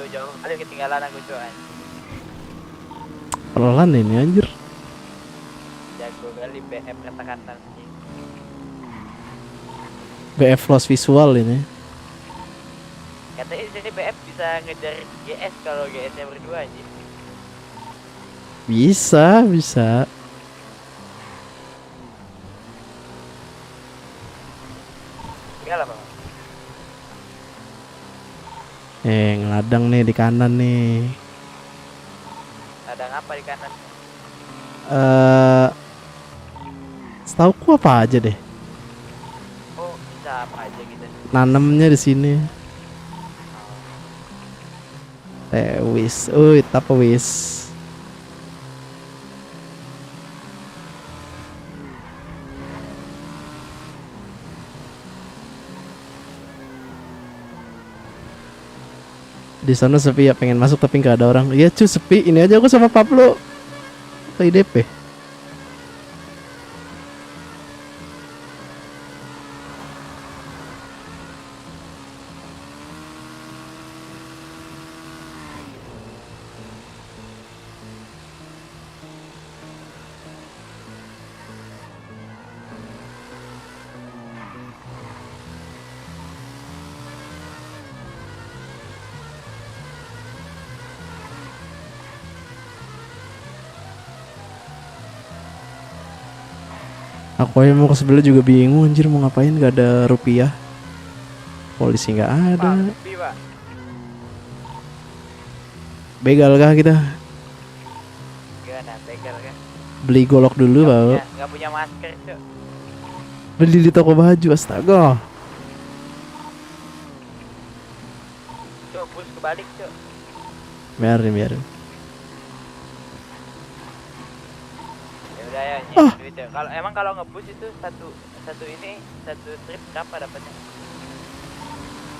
Jauh kali ketinggalan aku coy. Pelan ini anjir. Jago kali BF kata-kata sih. BF loss visual ini. Katanya di sini BF bisa ngejar GS kalau GS-nya berdua aja. Bisa. Tinggal apa? Ngeladang nih di kanan nih. Ada ngapa di kanan? Setauku apa aja deh. Oh, bisa apa aja gitu. Nanemnya di sini. Wis, apa wis? Di sana sepi ya, pengen masuk tapi nggak ada orang. Iya cuy sepi, ini aja aku sama Pablo ke IDP. Aku aja mau ke sebelah juga bingung anjir mau ngapain, gak ada rupiah. Polisi nggak ada. Pak, sepi, Pak. Begal kah kita? Gimana, begal kan? Beli golok dulu baru. Nggak punya masker, Cuk. Beli di toko baju, astaga. Cuk, bus kebalik, Cuk. Biarin. Ya udah ya, nyari duit ya. Kalau ngebus itu satu trip berapa dapatnya?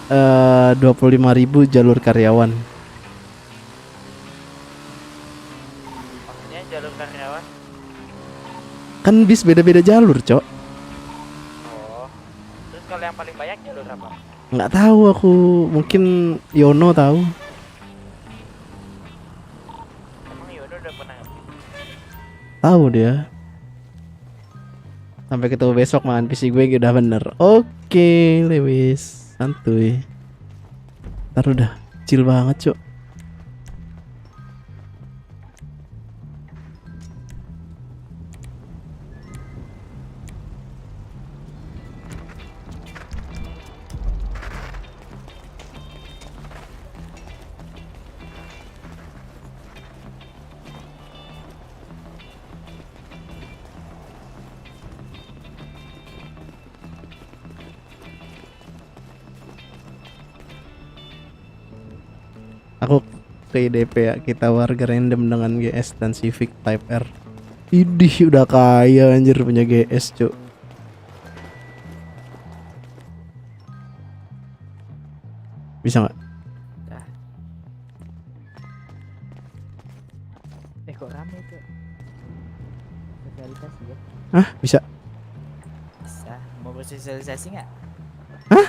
25.000 jalur karyawan. Maksudnya jalur karyawan? Kan bis beda-beda jalur, Cok. Oh. Terus kalau yang paling banyak jalur apa? Nggak tahu aku, mungkin Yono tahu. Emang Yono udah pernah ngebus? Tahu dia. Sampai ketemu besok man, PC gue udah bener. Oke, Lewis. Santuy. Ntar udah chill banget, Cok. Aku ke IDP ya, kita warga random dengan GS dan Civic Type R. Idih udah kaya anjir punya GS, Cuk. Bisa nggak? Kok rame tuh? Sosialisasi ya? Hah? Bisa? Bisa. Mau bersosialisasi nggak? Hah?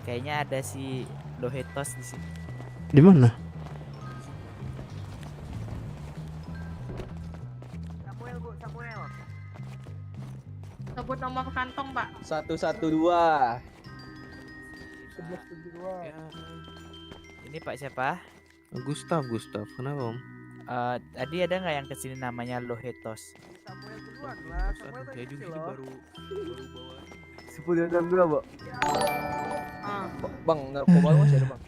Kayaknya ada si Lohetos di sini. Di mana? Samuel. Sebut nomor kantong, Pak. 112. 1172. Ya, Ini Pak siapa? Gustav, kenapa Om? Tadi ada nggak yang kesini namanya Lohetos? Samuel duluan lah. Samuel Saya tadi juga kecil loh. baru bawa. 1062, Pak. Ah, Bang, narkoba masih ada, Bang.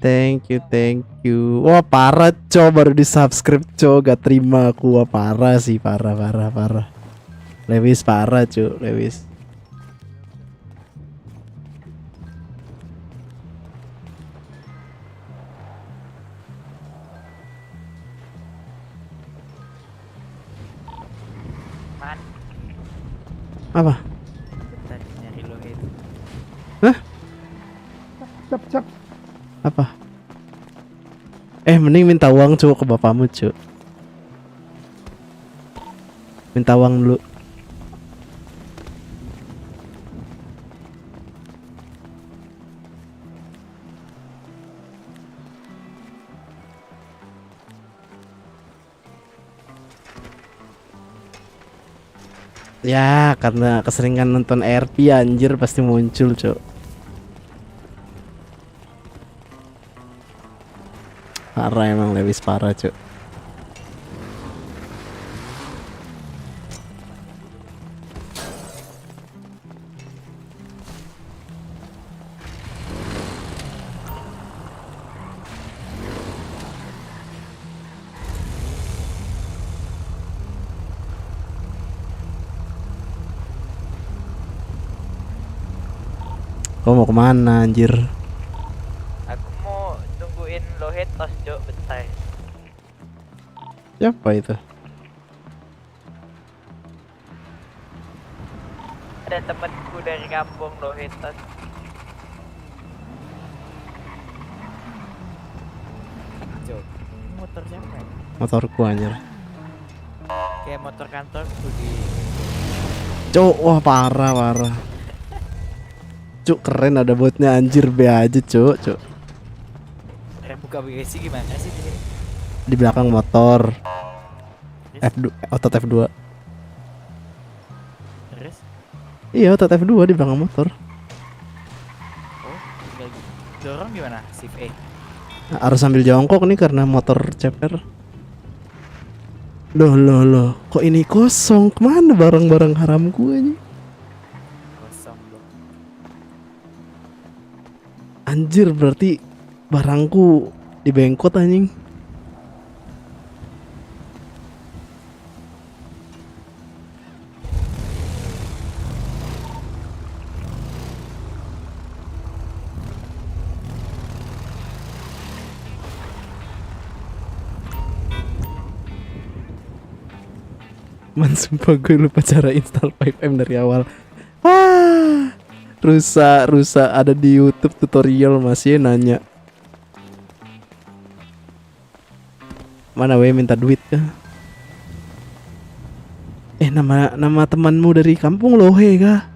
Thank you. Wah parah, Cok, baru di subscribe, Cok. Gak terima aku. Wah parah sih, parah. Lewis parah, Cok, Lewis. Man, Apa? tadi nyari Lohetos. cap. Apa? Mending minta uang, Cok, ke bapakmu, Cok. Minta uang dulu. Ya, karena keseringan nonton RP anjir pasti muncul, Cok. Parah emang Lewis, parah, Cok. Kau mau kemana anjir? Aku mau tungguin Lohetos, Cok, bentar. Siapa itu? Ada temanku dari kampung Lohetos. Cok, ini motor siapa ya? Motorku anjir. Kayak motor kantorku di... Cok, wah parah. Cuk, keren ada botnya anjir, be aja, Cuk. buka bagasi gimana sih di sini? Di belakang motor. F2, otot F2. Terus? Iya, otot F2 di belakang motor. Oh, tinggal dorong gimana? Shift E. Nah, harus sambil jongkok nih karena motor ceper. Loh, kok ini kosong? Kemana barang-barang haramku ini? Kosong dong. Anjir, berarti barangku dibengkot anjing. Man, sumpah gue lupa cara install 5M dari awal. Rusak ada di YouTube tutorial masih nanya. Mana we minta duit kah? Nama temanmu dari kampung Lohe kah?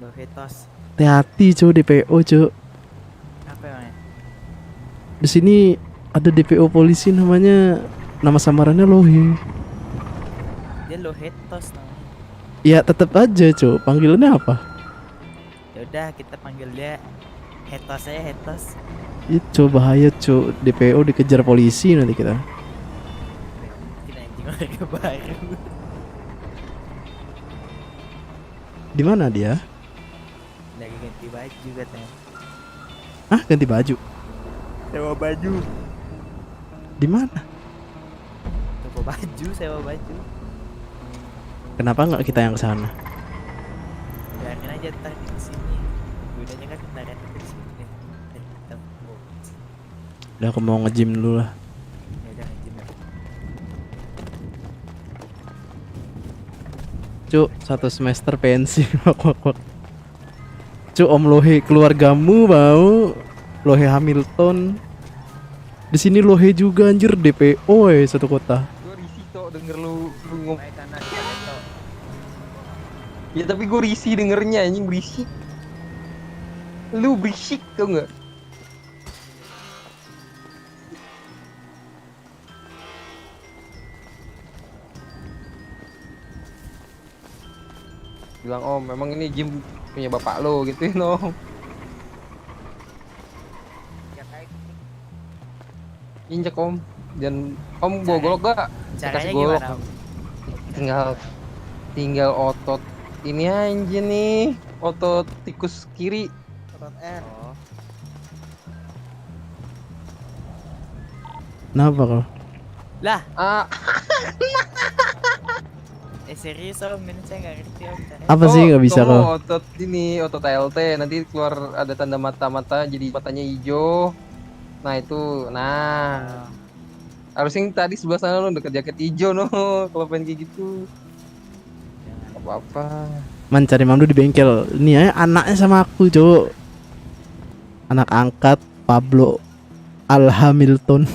Lohe tos. Hati-hati cu, DPO cu. Apa emangnya? Di sini ada DPO polisi nama samarannya Lohe. Dia Lohe tos namanya. Ya tetap aja cu, panggilannya apa? Ya udah kita panggil dia Hetos aja, Hetos. Itu bahaya cu, DPO dikejar polisi nanti kita. Kita anjing warga baru. Di mana dia? Lagi ganti baju katanya. Ah, ganti baju. Sewa baju. Di mana? Toko baju, sewa baju. Kenapa nggak kita yang ke sana? Biarin aja ntar di sini. Gunanya kan kendaraan kita di sini. Kita mau. Udah, aku mau nge-gym dulu lah. Ya udah ngejim ya. Cuk, 1 semester pensi. Cuk, Om Lohe, keluargamu mau Lohe Hamilton. Di sini Lohe juga anjir, DPO satu kota. Gue risih tok denger lu ngomong. Ya tapi gue risih dengernya anjing, berisik. Lu berisik tau nggak? Bilang om, memang ini gym punya bapak lo gituin om. Injek om, dan om gua golok gak? Caranya Kasih golok. gimana? Tinggal otot ini aja nih, otot tikus kiri. Otot R. Oh. Kenapa kau? Lah, Ah, serius om, ini saya nggak ngerti om. Caranya. Apa sih nggak bisa kamu kau? otot ini, otot ALT, nanti keluar ada tanda mata-mata jadi matanya hijau. Nah itu, nah. Harusnya yang tadi sebelah sana lo deket jaket hijau no, kalau pengen kayak gitu. Apa-apa. Man, cari Mamdu di bengkel. Ini ya anaknya sama aku, cowok. Anak angkat Pablo Al Hamilton.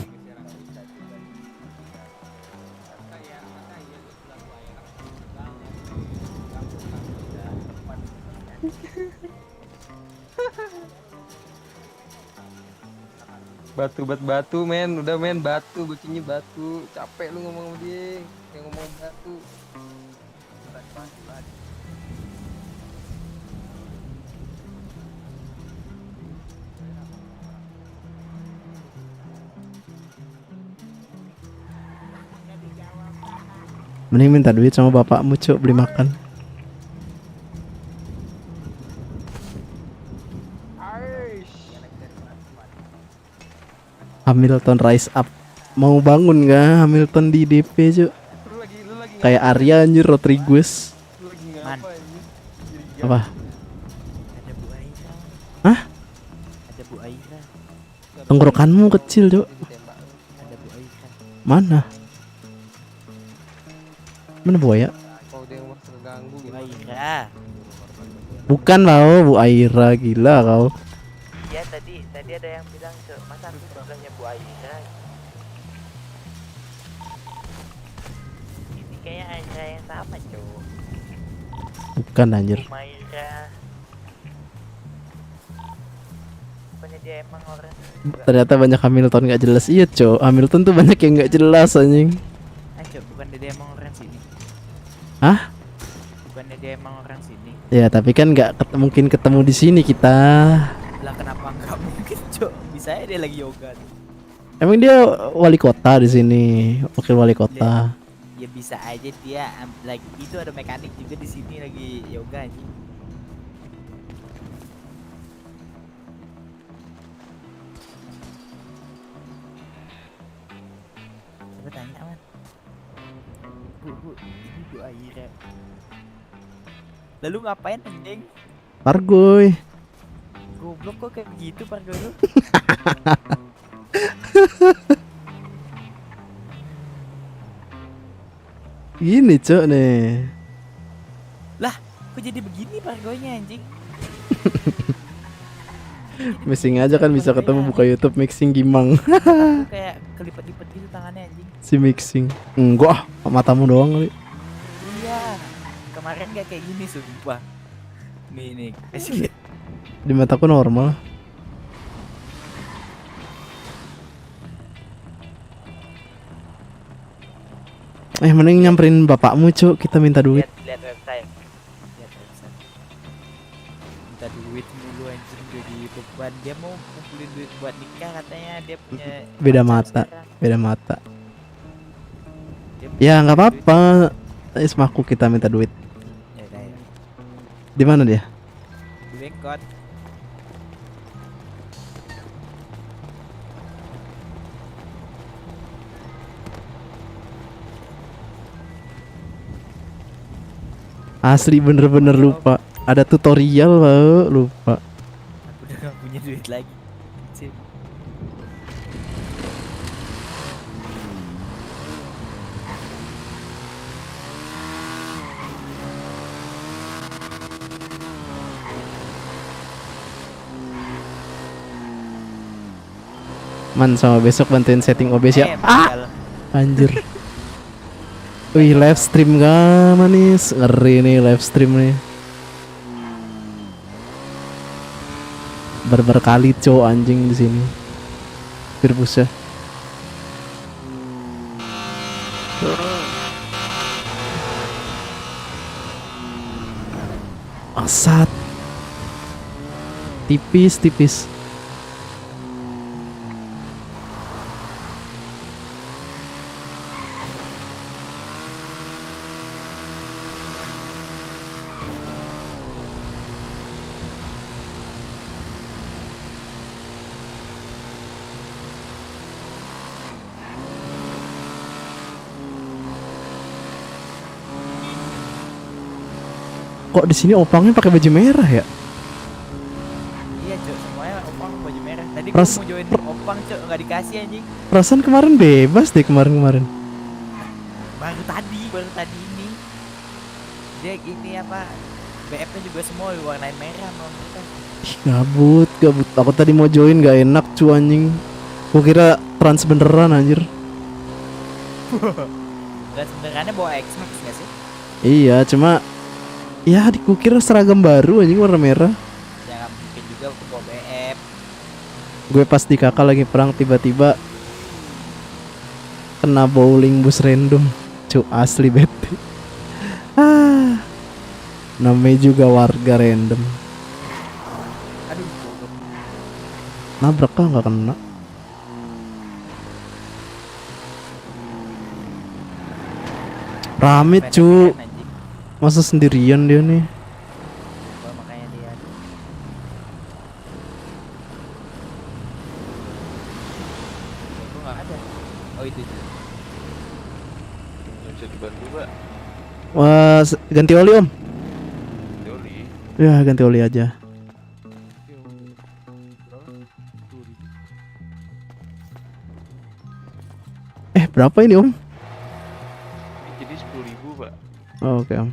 Batu men, udah men, batu, batunya batu. Capek lu ngomong sama dia, kayak ngomong batu. Mending minta duit sama bapakmu, cuk, beli makan. Hamilton rise up. Mau bangun gak Hamilton di DP, cuk? Kayak Arya anjir, Rodriguez. Man. Apa? Ada Bu Aira. Hah? Ada Bu Aira. Tenggorokanmu kecil, cuk. Ada Bu Aira. Mana? Mana buaya? Kalau dia ngomong terganggu Bu gitu. Aira. Bukan mau Bu Aira, gila kau. Iya tadi ada yang bilang ke masa aku sebelahnya Bu Aira. Ini kayak Aira yang sama cuy. Bukan anjir. Bu Maira. Bukannya dia emang orang. Ternyata banyak Hamilton gak jelas. Iya, cuk. Hamilton tuh banyak yang gak jelas anjing. Ayo bukan dia emang orang sini. Hah? Bukannya dia emang orang sini. Ya, tapi kan gak mungkin ketemu di sini kita. Lah kenapa nggak mungkin cuy? Bisa aja dia lagi yoga. Emang dia wali kota di sini, wakil wali kota. Ya bisa aja dia lagi itu ada mekanik juga di sini lagi yoga anjing. Coba tanya man. Bu, ini Bu Aira. Lalu ngapain anjing? Pargoy. Goblok kok kayak begitu Pargoy lu. Gini cok nih. Lah, kok jadi begini Pargoynya anjing? Mixing aja kan bisa ketemu buka YouTube mixing Gimang. Aku kayak kelipat-lipat gitu tangannya anjing. Si mixing. Enggak, matamu doang kali. Iya, kemarin gak kayak gini sumpah. Nih, kasih lihat. Di mataku normal. Mending nyamperin bapakmu cok, kita minta duit. Lihat website. Lihat website. Minta duit dulu anjing jadi beban. Dia mau kumpulin duit buat nikah katanya dia punya Beda pacar mata, sekarang. beda mata. Dia Ya punya nggak duit. apa-apa. Ismaku kita minta duit. Ya udah ya. Di mana dia? Di Bengkot. Asli bener-bener lupa. Ada tutorial bau, lupa. Aku udah gak punya duit lagi. Anjing. Man sama besok bantuin setting OBS ya. Padahal Anjir. Wih, live stream gak manis? Ngeri nih live stream nih. Barbar kali cowok anjing di sini. Virus ya. Asat. Tipis. Kok di sini opangnya pakai baju merah ya? iya cok, semuanya opang baju merah. Tadi gua Ras- mau join opang cok, nggak dikasih anjing. Perasaan kemarin bebas deh kemarin. Baru tadi ini. Dia ini apa? BF-nya juga semua warnain merah sama mereka. Ih, gabut. Aku tadi mau join gak enak cu anjing. Gua kira trans beneran anjir. Dan sebenarnya bawa X-Max nggak sih? Iya, cuma ya dikukira seragam baru anjing warna merah. Ya nggak mungkin juga aku bawa BF. Gue pas di kakak lagi perang tiba-tiba kena bowling bus random. Cu asli bete. Namanya juga warga random. Aduh, goblok. Nabrak kah nggak kena? Rame cu. Anjing. Masa sendirian dia nih? Gua makanya dia. Gua nggak ada. Oh itu. Bisa dibantu Pak. Wah, ganti oli om. Teori. Ya ganti oli aja. Berapa ini om? Jadi 10.000 Pak. Oh, oke om.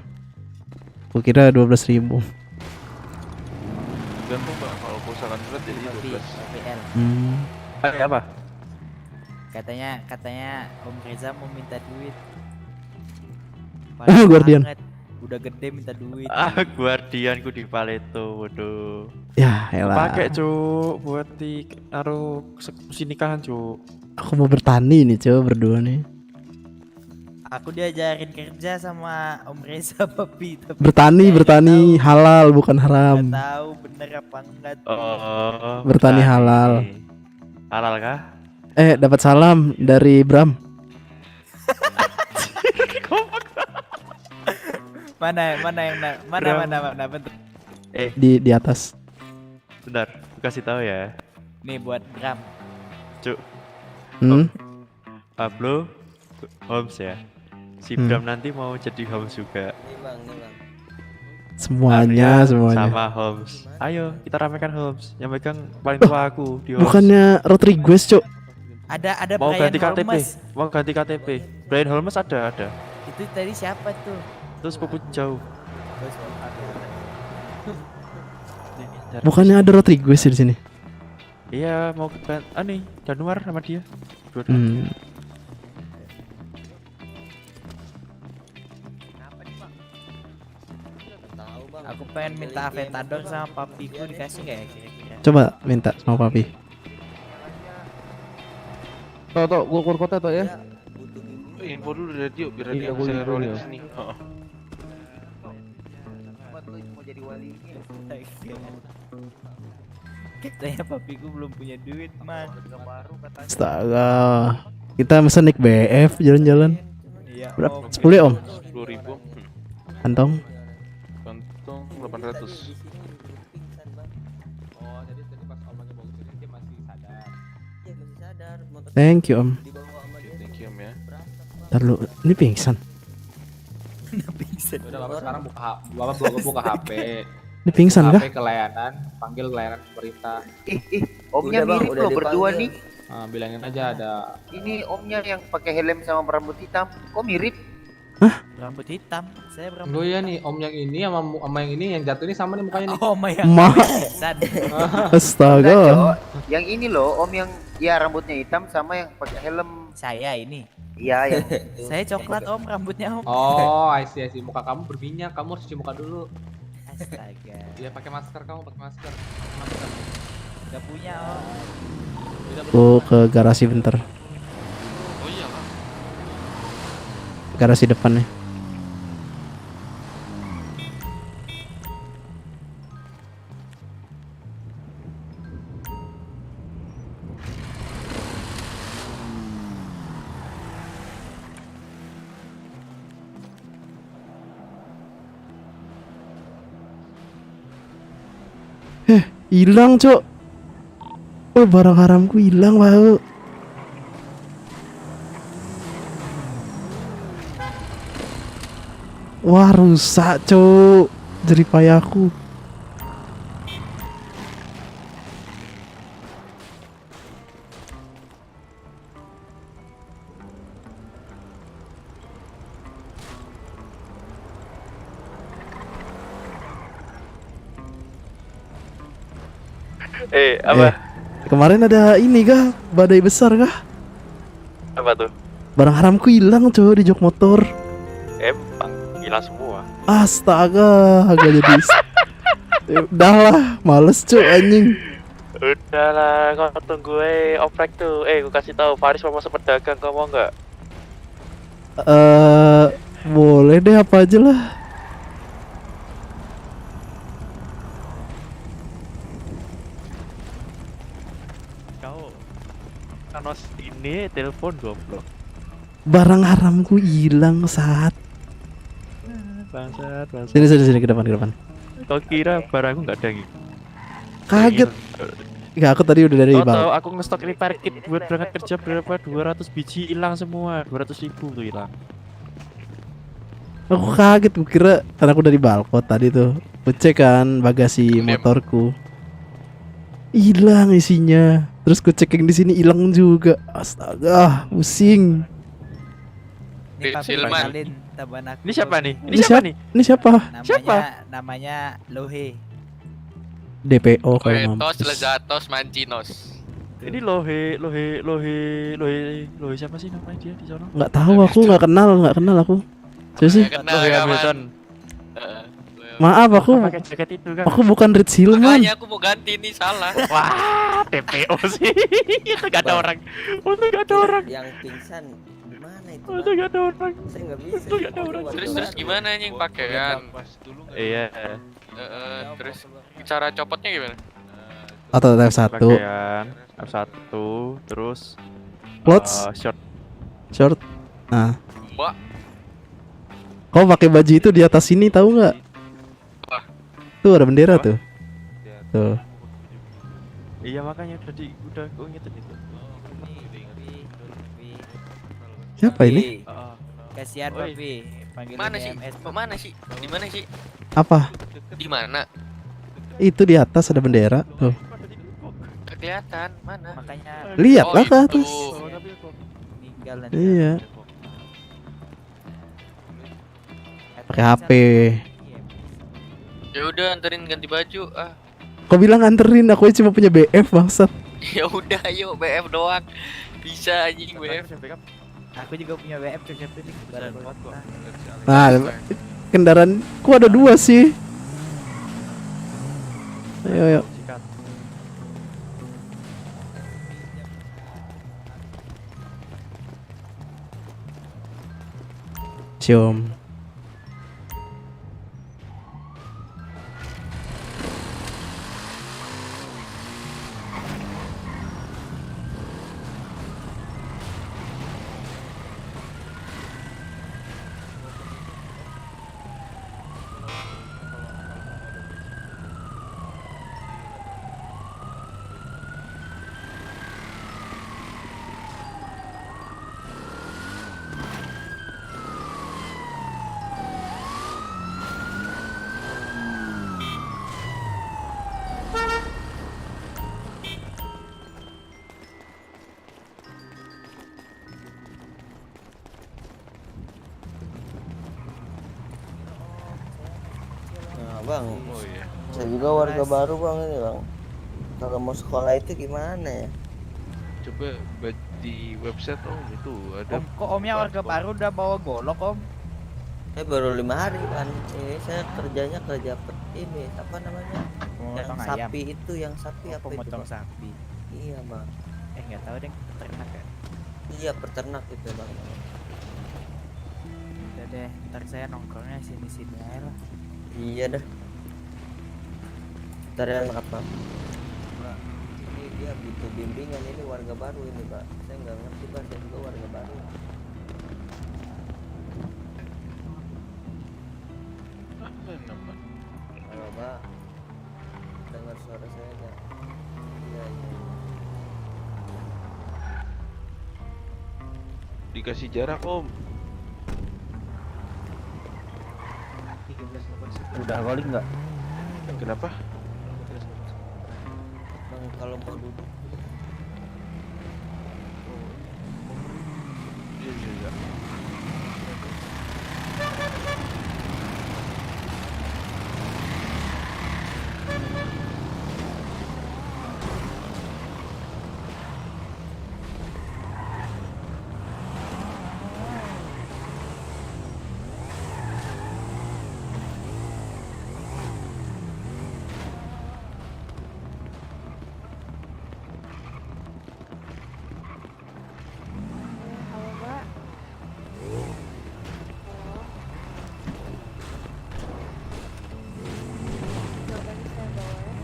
Gua kira 12.000. Gantung Pak, kalau misalkan berat jadi 12. PL. Apa? Katanya Om Reza mau minta duit. Guardian. Banget. Udah gede minta duit. Guardianku di Paleto, waduh. Ya elah. Pakai cuk buat di naruh eksekusi nikahan cuk. Aku mau bertani nih coba berdua nih. Aku diajarin kerja sama Om Reza Papi. Bertani halal bukan haram. Nggak tahu bener apa enggak. Oh. Bertani halal. Halal kah? Dapat salam dari Bram. Mana bentar. Di atas. Bentar, aku kasih tahu ya. Nih buat Bram. Cuk, Hmm? Pablo Holmes ya. Si Hmm. Bram nanti mau jadi Holmes juga. Semuanya, Arya semuanya. sama Holmes. Ayo, kita ramekan Holmes. Yang megang paling tua aku di Holmes. Bukannya Rodriguez, Cuk. Ada Mau Brian ganti KTP. Holmes. Mau ganti KTP. Brian Holmes ada. Itu tadi siapa tuh? Terus sepupu jauh. Bukannya ada Rodriguez di sini. Iya, mau ke nih, Januar sama dia. Dua-dua. Hmm. Aku pengen minta Aventador sama papiku, dikasih nggak ya kira-kira? Coba minta sama papi. Tuh, gua keluar kota tuh ya. Info dulu dari radio biar Iya, dia gua bisa info rolling ya. ke sini. Heeh. Katanya papiku belum punya duit, man. Astaga. Kita mesen naik BF jalan-jalan. Iya, Berapa? Om. 10 ya, Om? 10.000. Kantong. Kantong 800. Thank you, Om. Thank you, Om ya. Ntar lu, ini pingsan. Pingsan. Udah Bapak sekarang buka HP. Ini pingsan kah? HP ke layanan, panggil layanan pemerintah. Omnya mirip loh berdua nih. Nah, bilangin aja ada. Ini omnya yang pakai helm sama rambut hitam. Kok mirip? Rambut hitam. Saya berambut. Lo ya nih, om yang ini sama yang ini yang jatuh ini sama nih mukanya nih. Oh, yang Ma. pingsan. Astaga. Yang ini loh, om yang ya rambutnya hitam sama yang pakai helm. Saya ini. Iya, yang Saya coklat, Om, rambutnya, Om. Oh, I see. Muka kamu berminyak, kamu harus cuci muka dulu. Astaga. Iya, pakai masker kamu, pakai masker. Gak punya, Om. Aku ke garasi bentar. Oh iya, Pak. Garasi depannya. Hilang, Cok. Oh, barang haramku hilang, Pak. Wah, rusak, Cok. Jeripayaku. Apa? Kemarin ada ini kah? Badai besar kah? Apa tuh? Barang haramku hilang, Cok, di jok motor. Emang hilang semua. Astaga, agak jadi. Udah lah, males, Cok, anjing. Udahlah, kau tunggu oprek tuh. Gue kasih tahu Faris mau masuk pedagang, kau mau nggak? Boleh deh, apa aja lah. Kau Thanos ini telepon goblok. Barang haramku hilang saat. Bangsat. Sini ke depan. Kau kira barangku nggak ada yang Kaget. Enggak, aku tadi udah dari Kau tahu bang. aku ngestok repair kit buat berangkat kerja berapa? 200 biji hilang semua. 200.000 tuh hilang. Aku kaget, gue kira karena aku dari balkon tadi tuh. Cek kan bagasi motorku. Hilang isinya. Terus ku cek yang di sini hilang juga. Astaga, pusing. Ini papi Silman. kenalin teman aku. Ini siapa nih? Ini siapa? Ini siapa? Namanya Lohe. DPO kalau Tos, mampus. Lezatos, Mancinos. Ini Lohe siapa sih namanya dia di sana? Nggak tahu, aku nggak kenal aku. Siapa sih? Kenal Lohe ya, Hamilton. Maaf, aku Pakai jaket itu kan. aku bukan Red Silman. Makanya aku mau ganti nih, salah. Wah, TPO sih. Itu gak ada orang. Untung gak ada orang. Yang pingsan di mana itu? Untung gak ada orang. Saya nggak bisa. Untung gak ada orang. Terus gimana nih pakaian? Iya. Terus cara copotnya gimana? Atau F1. Pakaian F1 terus Clothes? short. Short. Nah, Mbak, Kau pakai baju itu di atas sini tahu nggak? Tuh ada bendera tuh. Tuh. Iya makanya udah aku ingetin itu. Siapa ini? Kasihan Papi. Panggil Mana sih? EMS. Mana sih? Di mana sih? Apa? Di mana? Itu di atas ada bendera tuh. Gak kelihatan. Mana? Makanya Lihatlah ke atas. tinggal nanti. Iya. Pakai HP. Ya udah anterin ganti baju. Kau bilang anterin, aku aja cuma punya BF bangsat. Ya udah ayo BF doang. Bisa anjing BF. Aku juga punya WF siapa nih? Nah, kendaraanku ada 2 sih. Ayo. Cium. Nah bang, saya juga warga baru bang ini bang. Kalau mau sekolah itu gimana ya? Coba di website itu ada. Kok omnya warga baru udah bawa golok om? Baru 5 hari kan. Ini saya kerjanya kerja ini apa namanya? Yang Potong sapi ayam. itu, yang sapi apa itu? Pemotong Bang? sapi. Iya bang. Nggak tahu deh peternak ya. Iya peternak itu bang. Udah deh, ntar saya nongkrongnya sini-sini aja lah. Iya dah. Ntar ya apa? Pak, ini dia butuh bimbingan, ini warga baru ini pak. Saya nggak ngerti pak, saya juga warga baru. Halo pak, dengar suara saya nggak? Iya iya. Dikasih jarak om. Udah kali nggak? Kenapa? Bang kalau mau duduk. Iya.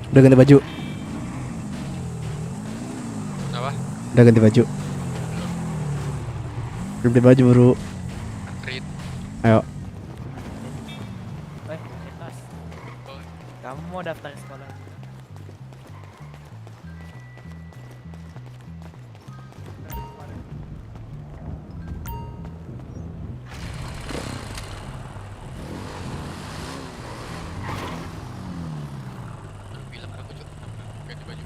Udah ganti baju. Apa? Udah ganti baju. Ganti baju bro. Anterin. Ayo. Etos. Kamu mau daftar sekolah? Bilang aku juga ganti baju.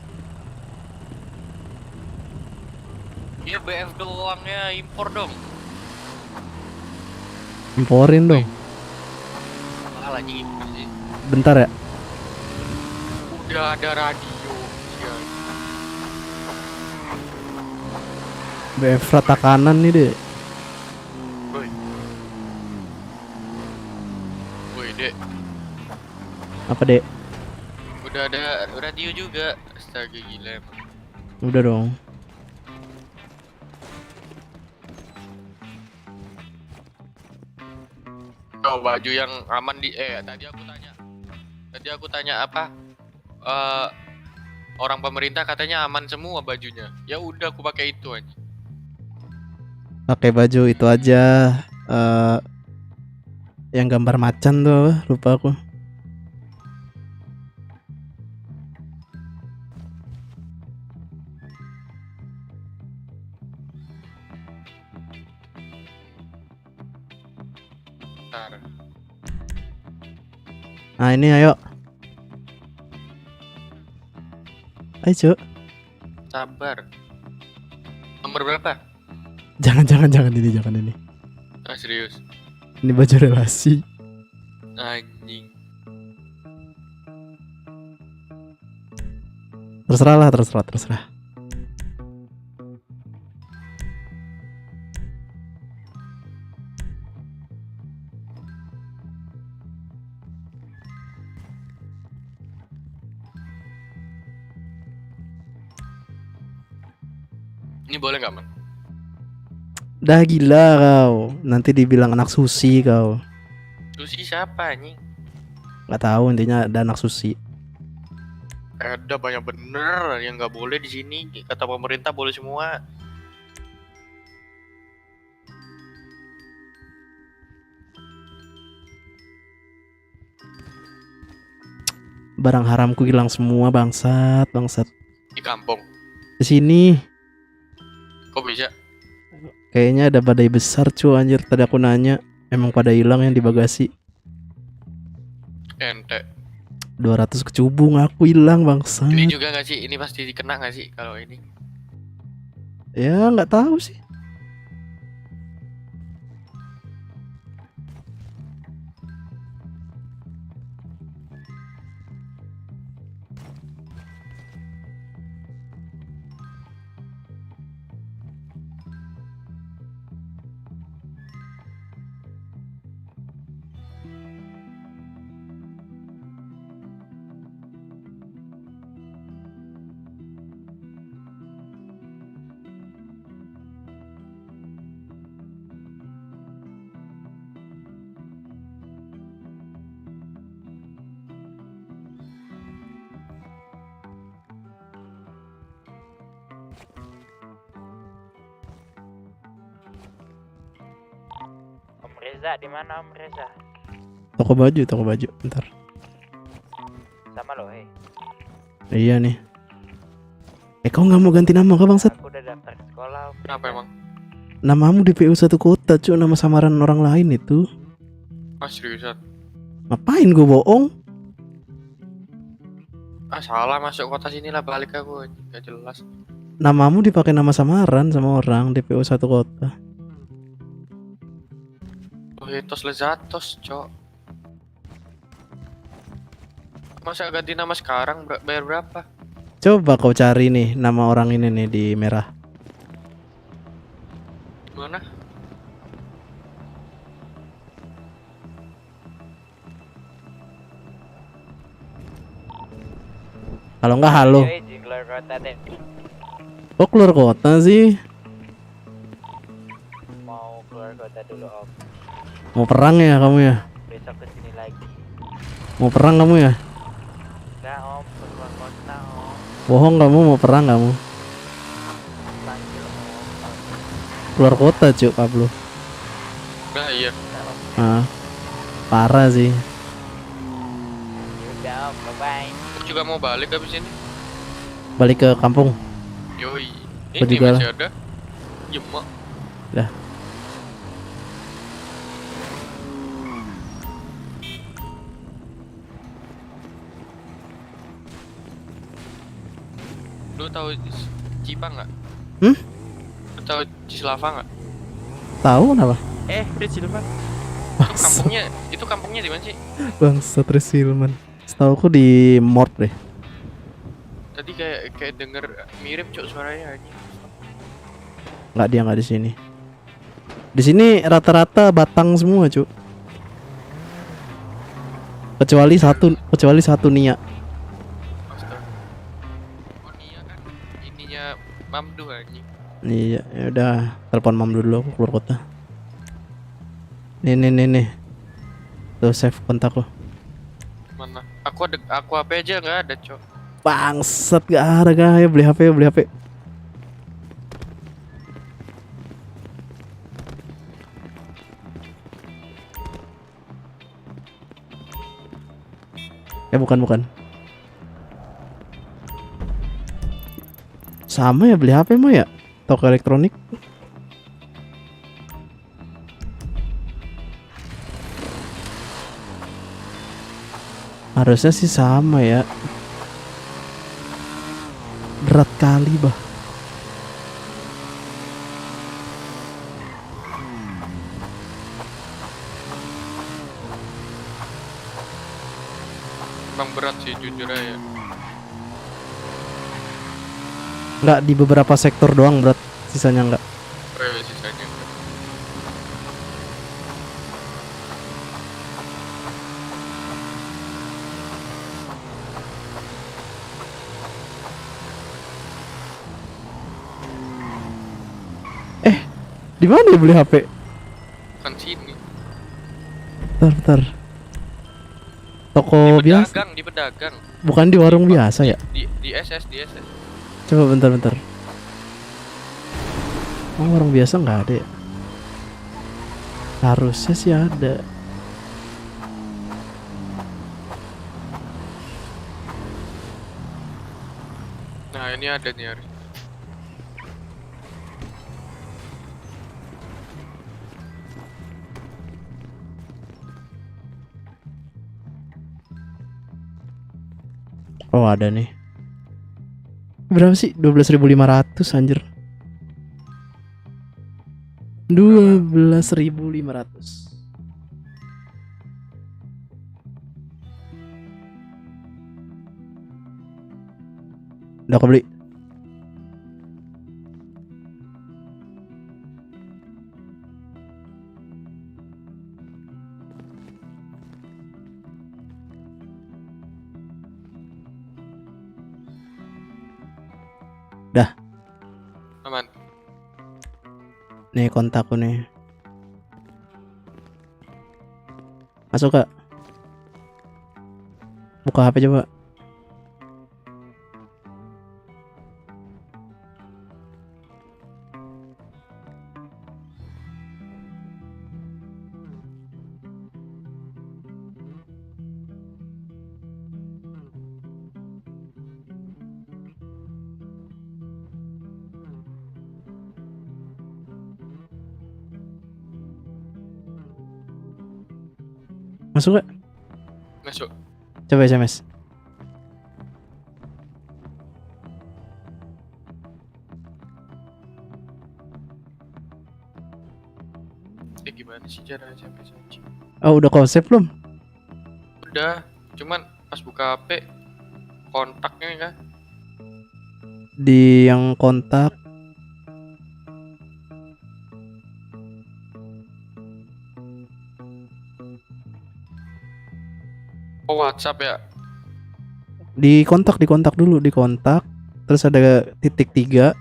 Iya BF doang ya, impor dong. Imporin dong. Mahal aja impor sih. Bentar ya. Udah ada radio. Ya. BF rata kanan nih deh. Woi. Woi, Dek. Apa dek? Udah ada radio juga. Astaga gila emang. Udah dong. Oh, baju yang aman di tadi aku tanya apa? Orang pemerintah katanya aman semua bajunya. Ya udah aku pakai itu aja. Pakai baju itu aja. Yang gambar macan tuh apa? Lupa aku. Bentar. Nah ini ayo. Ayo Cuk. Sabar. Nomor berapa? Jangan ini. Ah, serius. Ini baju relasi. Anjing. Terserah. Ini boleh nggak, Man? Dah gila kau. Nanti dibilang anak susi kau. Susi siapa anjing? Gak tahu, intinya ada anak susi. Ada banyak bener yang nggak boleh di sini. Kata pemerintah boleh semua. Barang haramku hilang semua, bangsat. Di kampung. Di sini Kok bisa? kayaknya ada badai besar cu, anjir. Tadi aku nanya, emang pada hilang yang di bagasi. Ente. 200 kecubung aku hilang, bangsat. Ini juga nggak sih? Ini pasti dikena nggak sih kalau ini? Ya nggak tahu sih. Om Reza di mana Om Reza? Toko baju, bentar. Sama lo, Iya nih. Kau nggak mau ganti nama kah, bangsat? Aku udah daftar ke sekolah. Om. Kenapa emang? Namamu DPU satu kota, cu. Nama samaran orang lain itu. Ah, seriusan? Ngapain gue bohong? Ah, salah masuk kota sini lah, balik aku. Gak jelas. Namamu dipakai nama samaran sama orang DPU satu kota. Lohetos Lezatos, cok. Masa ganti nama sekarang bayar berapa? Coba kau cari nih nama orang ini nih di merah. Mana? Kalau nggak halo. Keluar kota deh. Kok keluar kota sih? Mau keluar kota dulu Om. Mau perang ya kamu ya? Besok kesini lagi. Mau perang kamu ya? Enggak Om, keluar kota Om. Bohong kamu, mau perang kamu? Panggil Om. Keluar kota cuk Pablo. Nah iya. Ah, parah sih. Udah Om, bye-bye. Aku juga mau balik habis ini. Balik ke kampung. Yoi. Aku Ini juga masih lah. ada. Yemak. Dah. Lu tahu Cipa nggak? Hmm? Lu tahu Cislava nggak? Tahu kenapa? Udah Silvan. Itu kampungnya di mana sih? Bangsat Resilman. Setahu aku di Mort deh. Tadi kayak denger mirip cok suaranya aja. Nggak di sini. Di sini rata-rata Batang semua cuk. Kecuali satu Nia. Astaga. Oh Nia kan ininya Mamdu anjing. Iya, ya udah telepon mam dulu, aku keluar kota. Nih. Tuh save kontak lo. Mana? Aku HP aja nggak ada cok. Bangsat gak ada gaya beli HP. Bukan. Sama ya beli HP mah ya? Toko elektronik. Harusnya sih sama ya. Berat kali bah. Emang berat sih jujur aja. Nggak, di beberapa sektor doang berat, sisanya nggak. Sisanya. Di mana ya beli HP? Kan sini. Bentar. Toko biasa? Di pedagang. Bukan di warung biasa ya? Di SS. Coba bentar. Oh, warung biasa nggak ada ya? Harusnya sih ada. Nah ini ada nih Ari. Oh ada nih. Berapa sih? 12.500 anjir. 12.500. Udah aku beli. Dah. Aman. Nih kontakku nih. Masuk Kak. Buka HP coba. Masuk gak? Masuk. Coba SMS. Gimana sih cara SMS aja? Oh udah kau save belum? Udah, cuman pas buka HP kontaknya kan? Di yang kontak. Oh WhatsApp ya? Di kontak dulu, di kontak. Terus ada titik 3.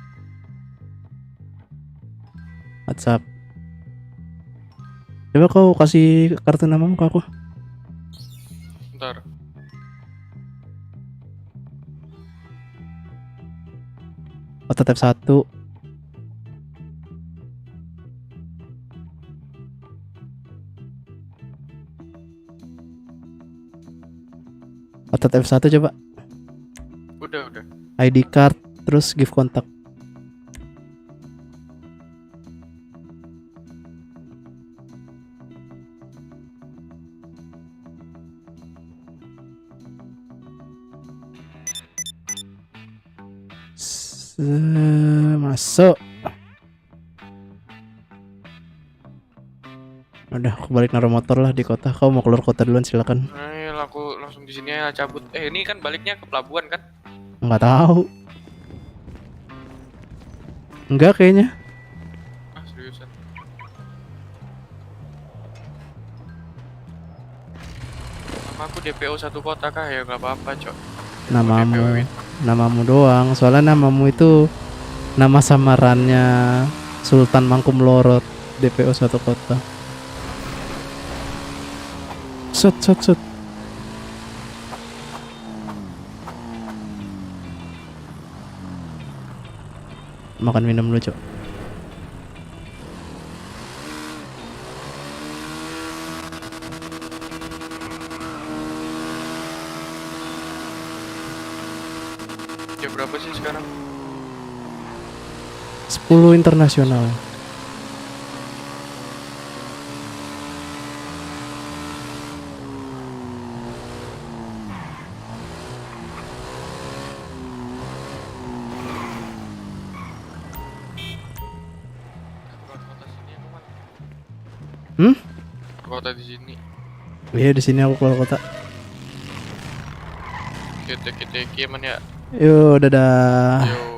WhatsApp. Coba kau kasih kartu namamu ke aku. Bentar. Otot F1. Otot F1 coba. Udah. ID card terus give kontak. Masuk. Udah, aku balik naruh motor lah di kota. Kau mau keluar kota duluan silakan. Ayo aku langsung di sini aja cabut. Ini kan baliknya ke pelabuhan kan? Nggak tahu. Enggak kayaknya. Ah seriusan. Nama aku DPO satu kota kah ya nggak apa-apa cok. Namamu doang. Soalnya namamu itu nama samarannya Sultan Mangkumlorot, DPO satu kota. Set. Makan minum dulu, Cok. berapa sih sekarang? 10 internasional. Hmm? Kota di sini. Iya di sini aku keluar kota. Kita kiaman ya. Yo dadah. Yo.